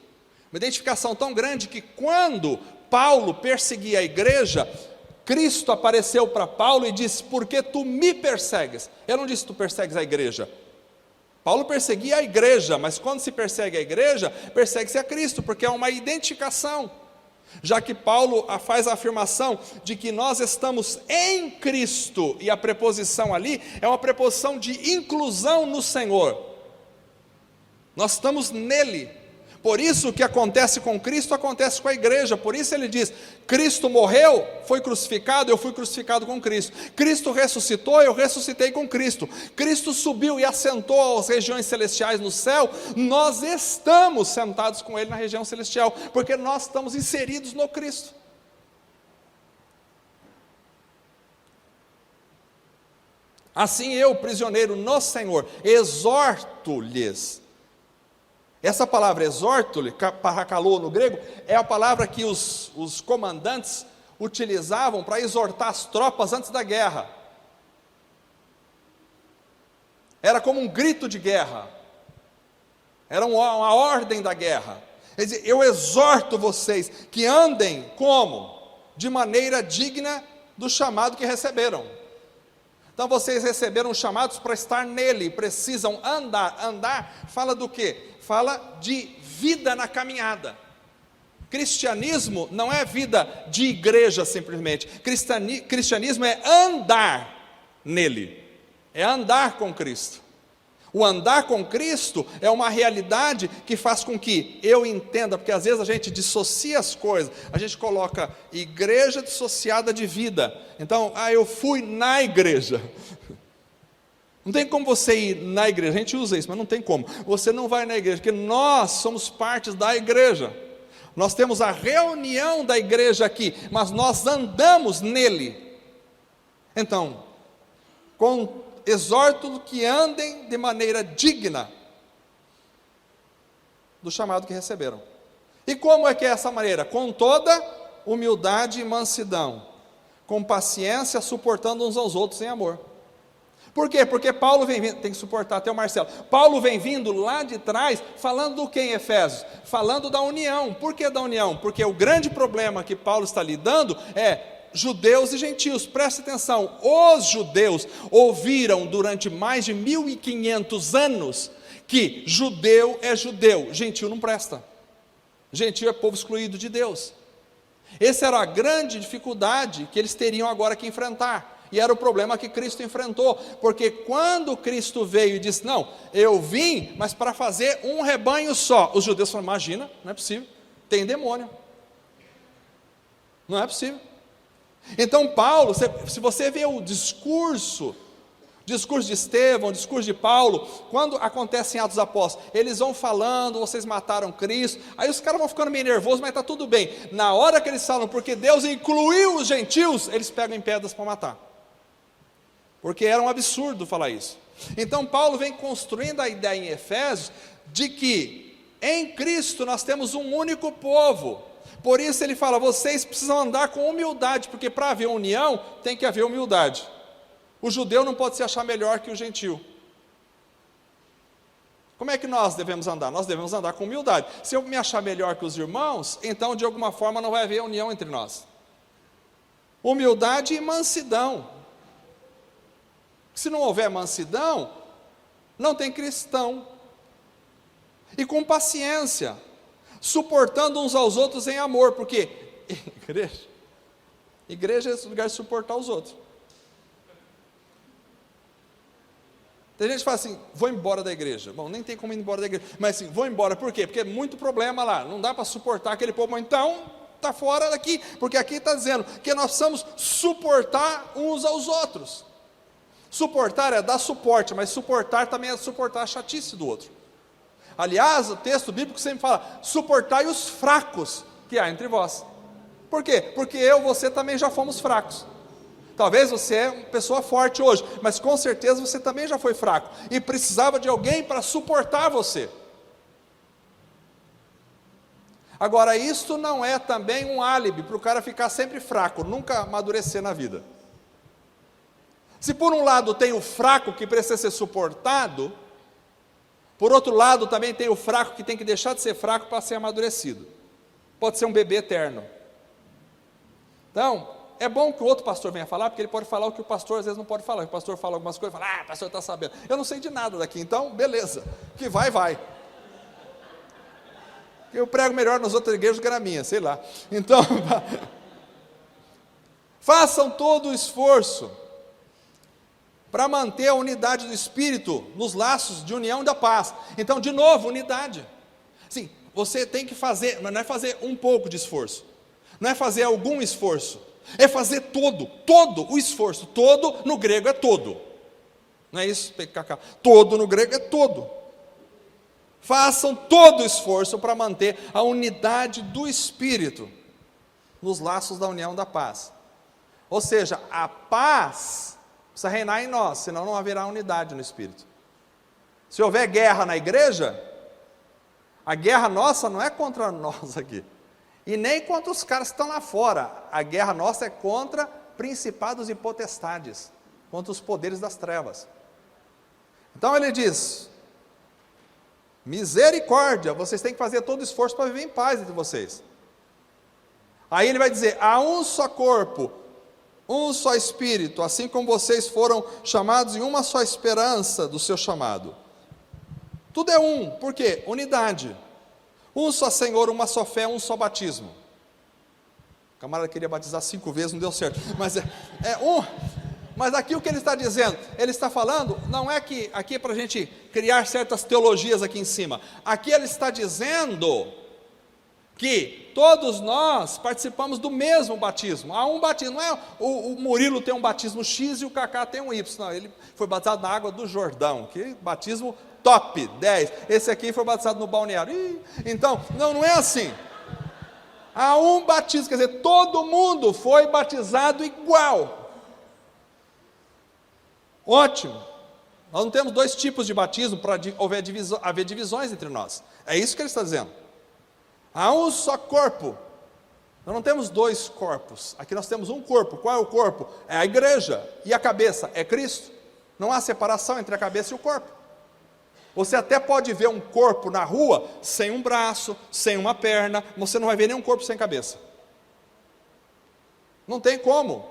uma identificação tão grande que quando Paulo perseguia a igreja, Cristo apareceu para Paulo e disse: porque tu me persegues? Eu não disse tu persegues a igreja. Paulo perseguia a igreja, mas quando se persegue a igreja, persegue-se a Cristo, porque é uma identificação. Já que Paulo faz a afirmação de que nós estamos em Cristo, e a preposição ali é uma preposição de inclusão no Senhor. Nós estamos nele. Por isso o que acontece com Cristo, acontece com a igreja. Por isso ele diz: Cristo morreu, foi crucificado, eu fui crucificado com Cristo. Cristo ressuscitou, eu ressuscitei com Cristo. Cristo subiu e assentou às regiões celestiais no céu, nós estamos sentados com Ele na região celestial, porque nós estamos inseridos no Cristo. Assim eu, prisioneiro no Senhor, exorto-lhes. Essa palavra exorto-lhe, parakalô no grego, é a palavra que os comandantes utilizavam para exortar as tropas antes da guerra. Era como um grito de guerra, era uma ordem da guerra. Quer dizer, eu exorto vocês que andem como? De maneira digna do chamado que receberam. Então vocês receberam chamados para estar nele, precisam andar. Andar fala do quê? Fala de vida na caminhada. Cristianismo não é vida de igreja simplesmente. Cristianismo é andar nele, é andar com Cristo. O andar com Cristo é uma realidade que faz com que eu entenda, porque às vezes a gente dissocia as coisas, a gente coloca igreja dissociada de vida. Então, eu fui na igreja. Não tem como você ir na igreja, a gente usa isso, mas não tem como. Você não vai na igreja, porque nós somos partes da igreja. Nós temos a reunião da igreja aqui, mas nós andamos nele. Então, exorto que andem de maneira digna do chamado que receberam. E como é que é essa maneira? Com toda humildade e mansidão, com paciência, suportando uns aos outros em amor. Por quê? Porque Paulo vem vindo, tem que suportar até o Marcelo. Paulo vem vindo lá de trás, falando do que em Efésios? Falando da união. Por que da união? Porque o grande problema que Paulo está lidando é judeus e gentios. Preste atenção, os judeus ouviram durante mais de 1500 anos que judeu é judeu, gentil não presta. Gentil é povo excluído de Deus. Essa era a grande dificuldade que eles teriam agora que enfrentar. E era o problema que Cristo enfrentou, porque quando Cristo veio e disse: não, eu vim, mas para fazer um rebanho só. Os judeus falaram: imagina, não é possível, tem demônio, não é possível. Então Paulo, se você vê o discurso de Estevão, o discurso de Paulo, quando acontece em Atos dos Apóstolos, eles vão falando: vocês mataram Cristo, aí os caras vão ficando meio nervosos, mas está tudo bem. Na hora que eles falam, porque Deus incluiu os gentios, eles pegam em pedras para matar, porque era um absurdo falar isso. Então Paulo vem construindo a ideia em Efésios, de que em Cristo nós temos um único povo. Por isso ele fala: vocês precisam andar com humildade, porque para haver união, tem que haver humildade. O judeu não pode se achar melhor que o gentil. Como é que nós devemos andar? Nós devemos andar com humildade. Se eu me achar melhor que os irmãos, então de alguma forma não vai haver união entre nós. Humildade e mansidão. Se não houver mansidão, não tem cristão. E com paciência, suportando uns aos outros em amor, porque igreja é esse lugar de suportar os outros. Tem gente que fala assim: vou embora da igreja. Bom, nem tem como ir embora da igreja, mas assim, vou embora, por quê? Porque é muito problema lá, não dá para suportar aquele povo. Então, está fora daqui, porque aqui está dizendo que nós precisamos suportar uns aos outros. Suportar é dar suporte, mas suportar também é suportar a chatice do outro. Aliás, o texto bíblico sempre fala: suportai os fracos que há entre vós. Por quê? Porque eu e você também já fomos fracos. Talvez você é uma pessoa forte hoje, mas com certeza você também já foi fraco e precisava de alguém para suportar você. Agora, isso não é também um álibi para o cara ficar sempre fraco, nunca amadurecer na vida. Se por um lado tem o fraco que precisa ser suportado, por outro lado também tem o fraco que tem que deixar de ser fraco para ser amadurecido. Pode ser um bebê eterno. Então, é bom que o outro pastor venha falar, porque ele pode falar o que o pastor às vezes não pode falar. O pastor fala algumas coisas e fala, pastor está sabendo. Eu não sei de nada daqui, então beleza, que vai, vai. Eu prego melhor nas outras igrejas que na minha, sei lá. Então, façam todo o esforço para manter a unidade do Espírito nos laços de união e da paz. Então, de novo, unidade. Sim, você tem que fazer, mas não é fazer um pouco de esforço, não é fazer algum esforço, é fazer todo o esforço. Todo no grego é todo, não é isso? Todo no grego é todo. Façam todo o esforço para manter a unidade do Espírito nos laços da união da paz. Ou seja, a paz precisa reinar em nós, senão não haverá unidade no Espírito. Se houver guerra na igreja, a guerra nossa não é contra nós aqui, e nem contra os caras que estão lá fora. A guerra nossa é contra principados e potestades, contra os poderes das trevas. Então ele diz, misericórdia, vocês têm que fazer todo o esforço para viver em paz entre vocês. Aí ele vai dizer, há um só corpo, um só Espírito, assim como vocês foram chamados em uma só esperança do seu chamado. Tudo é um, por quê? Unidade. Um só Senhor, uma só fé, um só batismo. O camarada queria batizar 5 vezes, não deu certo, mas é um. Mas aqui o que ele está dizendo, ele está falando, não é que aqui é para a gente criar certas teologias aqui em cima, aqui ele está dizendo que todos nós participamos do mesmo batismo. Há um batismo, não é o Murilo tem um batismo X e o Cacá tem um Y, não, ele foi batizado na água do Jordão, que batismo top, 10, esse aqui foi batizado no balneário. Então, não é assim. Há um batismo, quer dizer, todo mundo foi batizado igual. Ótimo, nós não temos 2 tipos de batismo para haver divisões entre nós, é isso que ele está dizendo. Há um só corpo, nós não temos 2 corpos, aqui nós temos um corpo. Qual é o corpo? É a igreja, e a cabeça é Cristo. Não há separação entre a cabeça e o corpo. Você até pode ver um corpo na rua, sem um braço, sem uma perna, você não vai ver nenhum corpo sem cabeça, não tem como.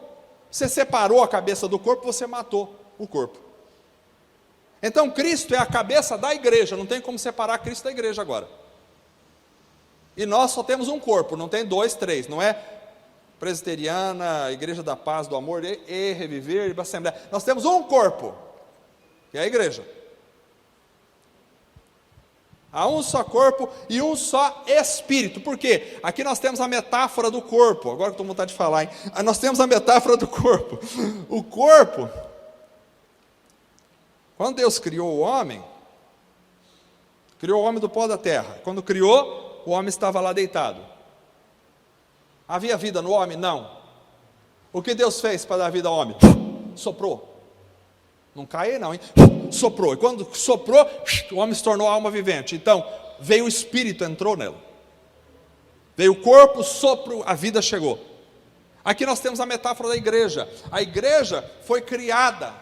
Você separou a cabeça do corpo, você matou o corpo. Então Cristo é a cabeça da igreja, não tem como separar Cristo da igreja agora. E nós só temos um corpo, não tem 2, 3, não é presbiteriana, igreja da paz, do amor, e reviver, e assembleia. Nós temos um corpo, que é a igreja. Há um só corpo e um só Espírito. Por quê? Aqui nós temos a metáfora do corpo. Agora que estou com vontade de falar, hein? Nós temos a metáfora do corpo. O corpo, quando Deus criou o homem do pó da terra. Quando criou, o homem estava lá deitado. Havia vida no homem? Não. O que Deus fez para dar vida ao homem? Soprou. Não cai não, hein? Soprou. E quando soprou, o homem se tornou alma vivente. Então, veio o Espírito, entrou nela. Veio o corpo, sopro, a vida chegou. Aqui nós temos a metáfora da igreja. A igreja foi criada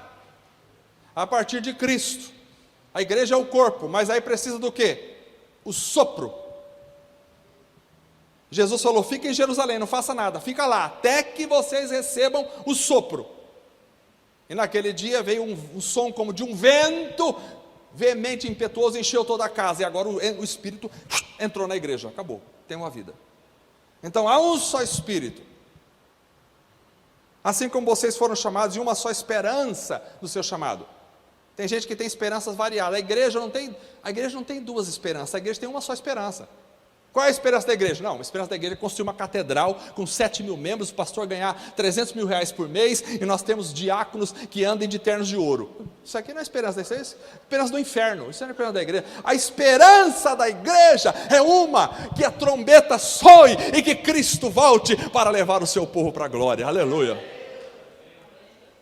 a partir de Cristo. A igreja é o corpo, mas aí precisa do quê? O sopro. Jesus falou, fica em Jerusalém, não faça nada, fica lá, até que vocês recebam o sopro. E naquele dia veio um som como de um vento veemente, impetuoso, encheu toda a casa, e agora o Espírito entrou na igreja, acabou, tem uma vida. Então há um só Espírito, assim como vocês foram chamados em uma só esperança do seu chamado. Tem gente que tem esperanças variadas, a igreja não tem 2 esperanças, a igreja tem uma só esperança. Qual é a esperança da igreja? Não, a esperança da igreja é construir uma catedral com 7.000 membros, o pastor ganhar 300 mil reais por mês, e nós temos diáconos que andem de ternos de ouro. Isso aqui não é esperança, isso é esperança do inferno, isso não é esperança da igreja. A esperança da igreja é uma, que a trombeta soe e que Cristo volte para levar o seu povo para a glória, aleluia.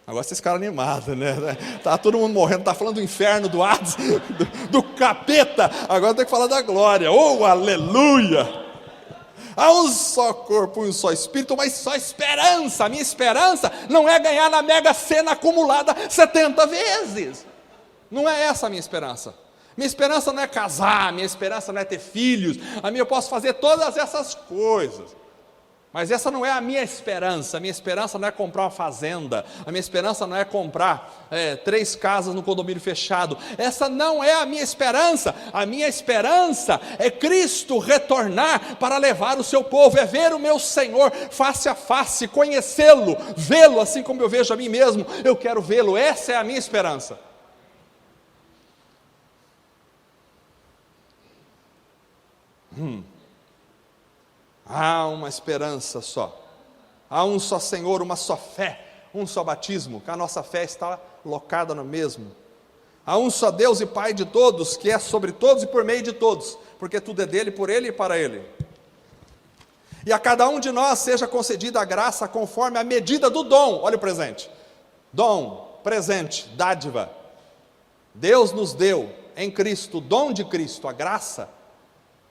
Agora vocês ficaram animados, né? Tá todo mundo morrendo, tá falando do inferno, do Hades, do capeta. Agora tem que falar da glória. Oh, aleluia! Há um só corpo e um só espírito, mas só esperança. A minha esperança não é ganhar na Mega Sena acumulada 70 vezes. Não é essa a minha esperança. Minha esperança não é casar, minha esperança não é ter filhos. A minha eu posso fazer todas essas coisas. Mas essa não é a minha esperança não é comprar uma fazenda, a minha esperança não é comprar 3 casas no condomínio fechado, essa não é a minha esperança é Cristo retornar para levar o seu povo, é ver o meu Senhor face a face, conhecê-lo, vê-lo assim como eu vejo a mim mesmo, eu quero vê-lo, essa é a minha esperança. Há uma esperança só, há um só Senhor, uma só fé, um só batismo, que a nossa fé está locada no mesmo. Há um só Deus e Pai de todos, que é sobre todos e por meio de todos, porque tudo é dele, por ele e para ele. E a cada um de nós seja concedida a graça conforme a medida do dom, olha o presente, dom, presente, dádiva. Deus nos deu em Cristo, o dom de Cristo, a graça.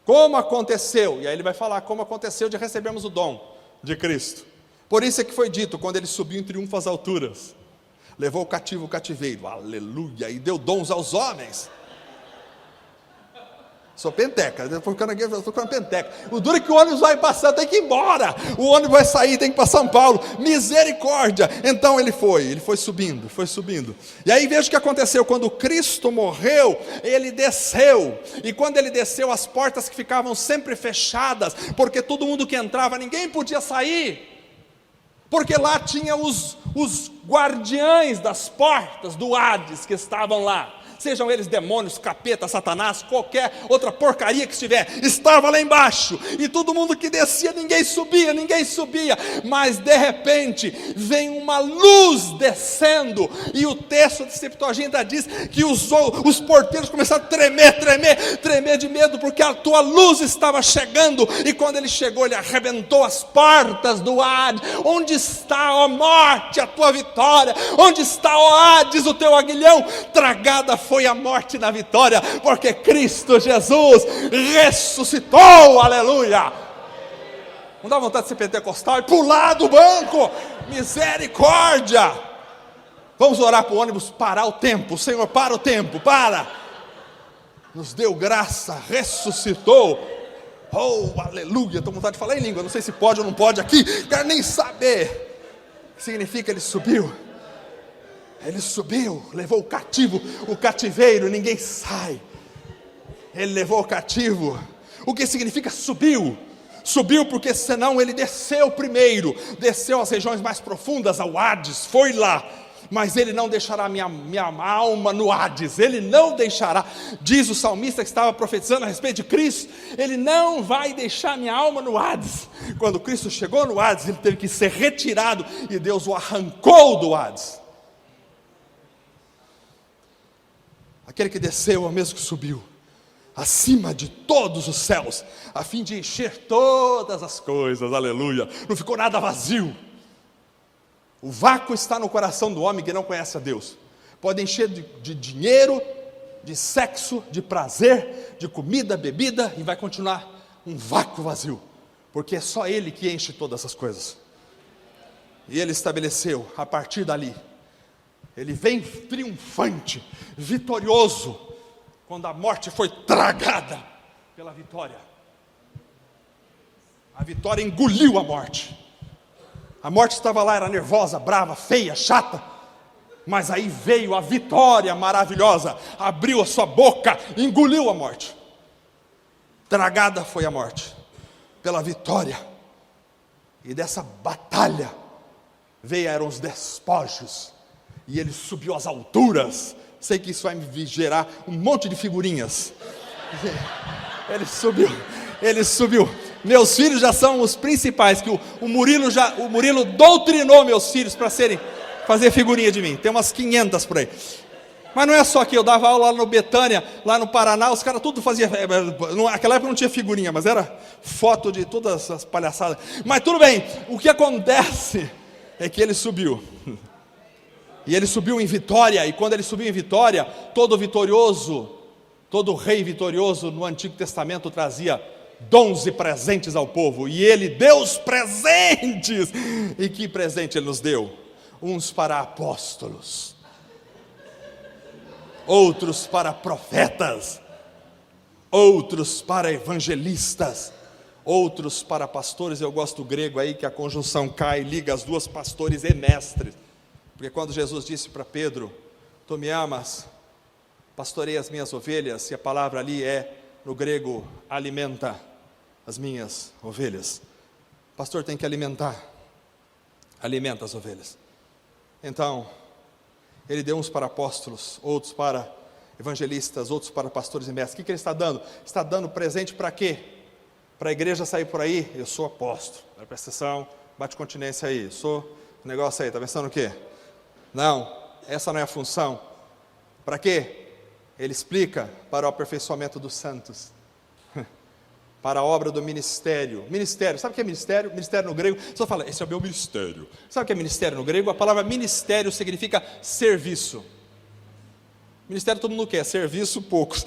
Como aconteceu, e aí ele vai falar como aconteceu de recebermos o dom de Cristo. Por isso é que foi dito, quando ele subiu em triunfo às alturas, levou o cativo o cativeiro, aleluia, e deu dons aos homens. Sou penteca, estou ficando penteca. O duro é que o ônibus vai passar, tem que ir embora. O ônibus vai sair, tem que ir para São Paulo. Misericórdia. Então ele foi subindo. E aí veja o que aconteceu, quando Cristo morreu, ele desceu. E quando ele desceu, as portas que ficavam sempre fechadas, porque todo mundo que entrava, ninguém podia sair. Porque lá tinha os guardiães das portas do Hades que estavam lá. Sejam eles demônios, capeta, Satanás, qualquer outra porcaria que estiver, estava lá embaixo, e todo mundo que descia, ninguém subia, mas de repente, vem uma luz descendo, e o texto de Septuaginta diz, que os porteiros começaram a tremer de medo, porque a tua luz estava chegando, e quando ele chegou, ele arrebentou as portas do Hades. Onde está, ó morte, a tua vitória? Onde está, ó Hades, o teu aguilhão? Tragada foi a morte na vitória, porque Cristo Jesus ressuscitou, aleluia. Não dá vontade de ser pentecostal e pular do banco? Misericórdia. Vamos orar para o ônibus parar o tempo. Senhor, para o tempo, para. Nos deu graça, ressuscitou. Oh, aleluia. Estou com vontade de falar em língua, não sei se pode ou não pode aqui, quero nem saber. O que significa ele subiu? Ele subiu, levou o cativo, o cativeiro, ninguém sai. Ele levou o cativo. O que significa subiu? Subiu porque senão ele desceu primeiro, desceu às regiões mais profundas, ao Hades, foi lá. Mas ele não deixará minha alma no Hades, ele não deixará, diz o salmista que estava profetizando a respeito de Cristo, ele não vai deixar minha alma no Hades. Quando Cristo chegou no Hades, ele teve que ser retirado, e Deus o arrancou do Hades. Aquele que desceu é o mesmo que subiu, acima de todos os céus, a fim de encher todas as coisas, aleluia, não ficou nada vazio. O vácuo está no coração do homem que não conhece a Deus. Pode encher de dinheiro, de sexo, de prazer, de comida, bebida, e vai continuar um vácuo vazio, porque é só Ele que enche todas essas coisas. E Ele estabeleceu, a partir dali, Ele vem triunfante, vitorioso, quando a morte foi tragada pela vitória. A vitória engoliu a morte. A morte estava lá, era nervosa, brava, feia, chata, mas aí veio a vitória maravilhosa, abriu a sua boca, engoliu a morte. Tragada foi a morte pela vitória. E dessa batalha eram os despojos, e ele subiu às alturas. Sei que isso vai me gerar um monte de figurinhas. Ele subiu. Meus filhos já são os principais, que o Murilo doutrinou meus filhos para fazer figurinha de mim. Tem umas 500 por aí. Mas não é só que eu dava aula lá no Betânia, lá no Paraná, os caras tudo faziam. Naquela época não tinha figurinha, mas era foto de todas as palhaçadas. Mas tudo bem, o que acontece é que ele subiu. E ele subiu em vitória, e quando ele subiu em vitória, todo vitorioso, todo rei vitorioso no Antigo Testamento trazia dons e presentes ao povo, e ele deu os presentes. E que presente ele nos deu? Uns para apóstolos, outros para profetas, outros para evangelistas, outros para pastores. Eu gosto do grego aí, que a conjunção cai, liga as duas, pastores e mestres, porque quando Jesus disse para Pedro: tu me amas, pastorei as minhas ovelhas, e a palavra ali é, no grego, alimenta as minhas ovelhas. O pastor tem que alimentar, alimenta as ovelhas. Então, ele deu uns para apóstolos, outros para evangelistas, outros para pastores e mestres. O que ele está dando? Está dando presente para quê? Para a igreja sair por aí: eu sou apóstolo, presta atenção, bate continência aí, eu sou o negócio aí, está pensando o quê? Não, essa não é a função. Para quê? Ele explica: para o aperfeiçoamento dos santos, para a obra do ministério. Ministério, sabe o que é ministério? Ministério no grego, você fala, esse é o meu ministério. Sabe o que é ministério no grego? A palavra ministério significa serviço. Ministério todo mundo quer, serviço poucos.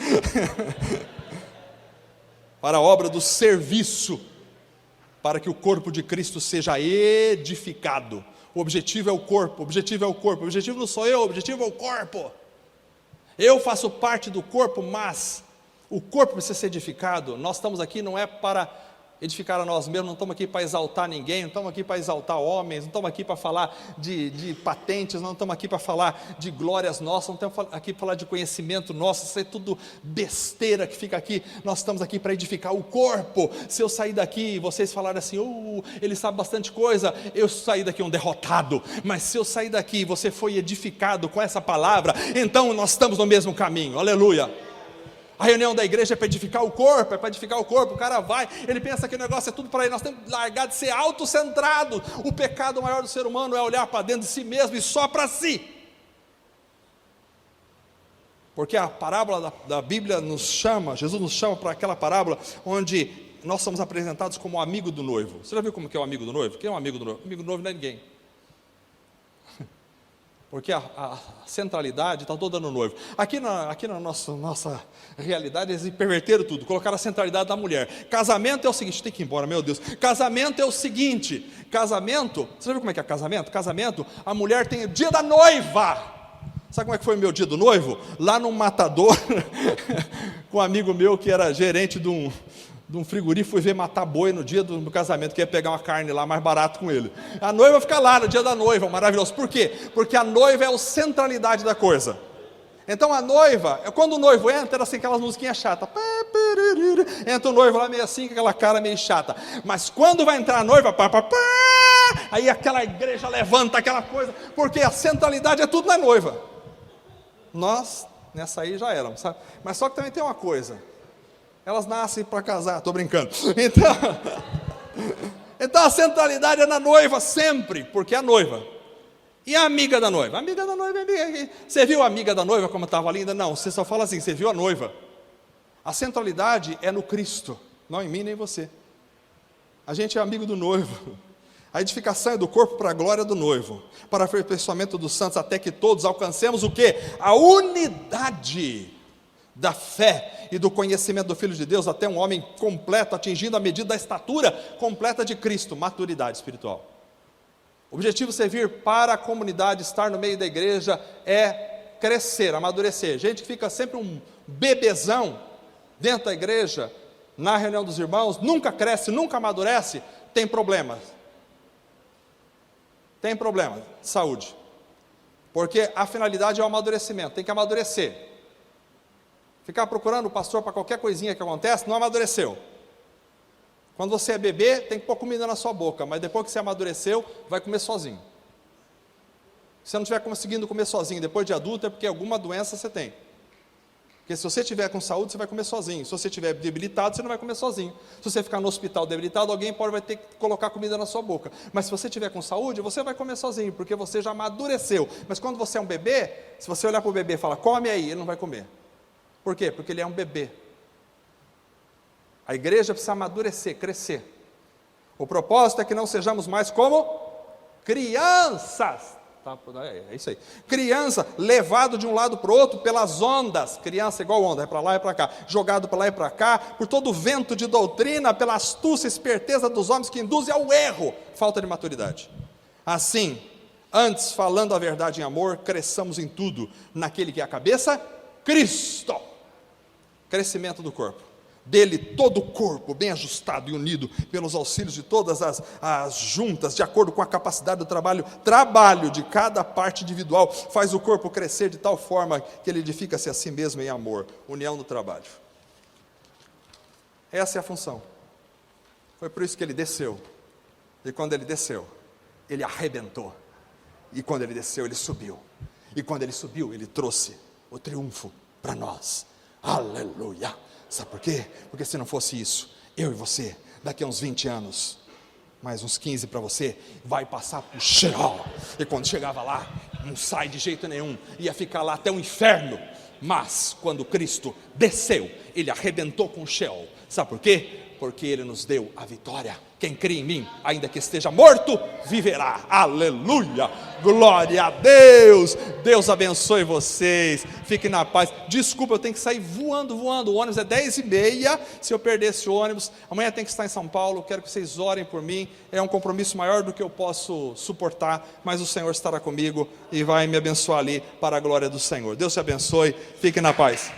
Para a obra do serviço, para que o corpo de Cristo seja edificado. O objetivo é o corpo, o objetivo é o corpo, o objetivo não sou eu, o objetivo é o corpo. Eu faço parte do corpo, mas o corpo precisa ser edificado. Nós estamos aqui não é para edificar a nós mesmos, não estamos aqui para exaltar ninguém, não estamos aqui para exaltar homens, não estamos aqui para falar de patentes, não estamos aqui para falar de glórias nossas, não estamos aqui para falar de conhecimento nosso, isso é tudo besteira que fica aqui. Nós estamos aqui para edificar o corpo. Se eu sair daqui e vocês falarem assim, ele sabe bastante coisa, eu saí daqui um derrotado. Mas se eu sair daqui e você foi edificado com essa palavra, então nós estamos no mesmo caminho, aleluia. A reunião da igreja é para edificar o corpo, o cara vai, ele pensa que o negócio é tudo para ele. Nós temos que largar de ser autocentrado. O pecado maior do ser humano é olhar para dentro de si mesmo e só para si. Porque a parábola da Bíblia nos chama, Jesus nos chama para aquela parábola onde nós somos apresentados como o amigo do noivo. Você já viu como que é o amigo do noivo? Quem é o amigo do noivo? O amigo do noivo não é ninguém. Porque a centralidade está toda no noivo. Aqui na nossa realidade, eles perverteram tudo, colocaram a centralidade da mulher. Casamento é o seguinte, tem que ir embora, meu Deus. Casamento é o seguinte, você já viu como é que é casamento? Casamento, a mulher tem o dia da noiva. Sabe como é que foi o meu dia do noivo? Lá no Matador, com um amigo meu que era gerente de um frigorífico, fui ver matar boi no dia do casamento, que ia pegar uma carne lá mais barato com ele. A noiva fica lá no dia da noiva, maravilhoso. Por quê? Porque a noiva é a centralidade da coisa. Então a noiva, quando o noivo entra, era assim, aquelas musiquinhas chatas. Entra o noivo lá meio assim, com aquela cara meio chata. Mas quando vai entrar a noiva, aí aquela igreja levanta aquela coisa, porque a centralidade é tudo na noiva. Nós, nessa aí já éramos, sabe? Mas só que também tem uma coisa. Elas nascem para casar, estou brincando. Então a centralidade é na noiva sempre, porque é a noiva. E a amiga da noiva? A amiga da noiva é amiga. Você viu a amiga da noiva como estava linda? Não, você só fala assim, você viu a noiva. A centralidade é no Cristo, não em mim nem em você. A gente é amigo do noivo. A edificação é do corpo para a glória do noivo, para o aperfeiçoamento dos santos, até que todos alcancemos o quê? A unidade da fé e do conhecimento do Filho de Deus, até um homem completo, atingindo a medida da estatura completa de Cristo, maturidade espiritual. O objetivo de servir para a comunidade, estar no meio da igreja, é crescer, amadurecer. Gente que fica sempre um bebezão dentro da igreja, na reunião dos irmãos, nunca cresce, nunca amadurece, tem problemas. Tem problemas de saúde. Porque a finalidade é o amadurecimento, tem que amadurecer. Ficar procurando o pastor para qualquer coisinha que acontece, não amadureceu. Quando você é bebê, tem que pôr comida na sua boca, mas depois que você amadureceu, vai comer sozinho. Se você não estiver conseguindo comer sozinho depois de adulto, é porque alguma doença você tem. Porque se você estiver com saúde, você vai comer sozinho. Se você estiver debilitado, você não vai comer sozinho. Se você ficar no hospital debilitado, alguém vai ter que colocar comida na sua boca. Mas se você estiver com saúde, você vai comer sozinho, porque você já amadureceu. Mas quando você é um bebê, se você olhar para o bebê e falar, come aí, ele não vai comer. Por quê? Porque ele é um bebê. A igreja precisa amadurecer, crescer. O propósito é que não sejamos mais como crianças. Tá, é isso aí. Criança levado de um lado para o outro pelas ondas. Criança igual onda, é para lá e para cá. Jogado para lá e para cá, por todo o vento de doutrina, pela astúcia e esperteza dos homens que induzem ao erro. Falta de maturidade. Assim, antes, falando a verdade em amor, cresçamos em tudo naquele que é a cabeça, Cristo. Crescimento do corpo. Dele todo o corpo, bem ajustado e unido, pelos auxílios de todas as juntas, de acordo com a capacidade do trabalho de cada parte individual, faz o corpo crescer de tal forma que ele edifica-se a si mesmo em amor, união no trabalho. Essa é a função. Foi por isso que ele desceu, e quando ele desceu, ele arrebentou, e quando ele desceu, ele subiu, e quando ele subiu, ele trouxe o triunfo para nós. Aleluia! Sabe por quê? Porque se não fosse isso, eu e você, daqui a uns 20 anos, mais uns 15 para você, vai passar por Sheol. E quando chegava lá, não sai de jeito nenhum, ia ficar lá até o inferno. Mas, quando Cristo desceu, ele arrebentou com Sheol. Sabe por quê? Porque ele nos deu a vitória. Quem crê em mim, ainda que esteja morto, viverá. Aleluia, glória a Deus. Deus abençoe vocês, fiquem na paz. Desculpa, eu tenho que sair voando, o ônibus é 10h30, se eu perder esse ônibus, amanhã tem que estar em São Paulo, quero que vocês orem por mim, é um compromisso maior do que eu posso suportar, mas o Senhor estará comigo, e vai me abençoar ali, para a glória do Senhor. Deus te abençoe, fiquem na paz.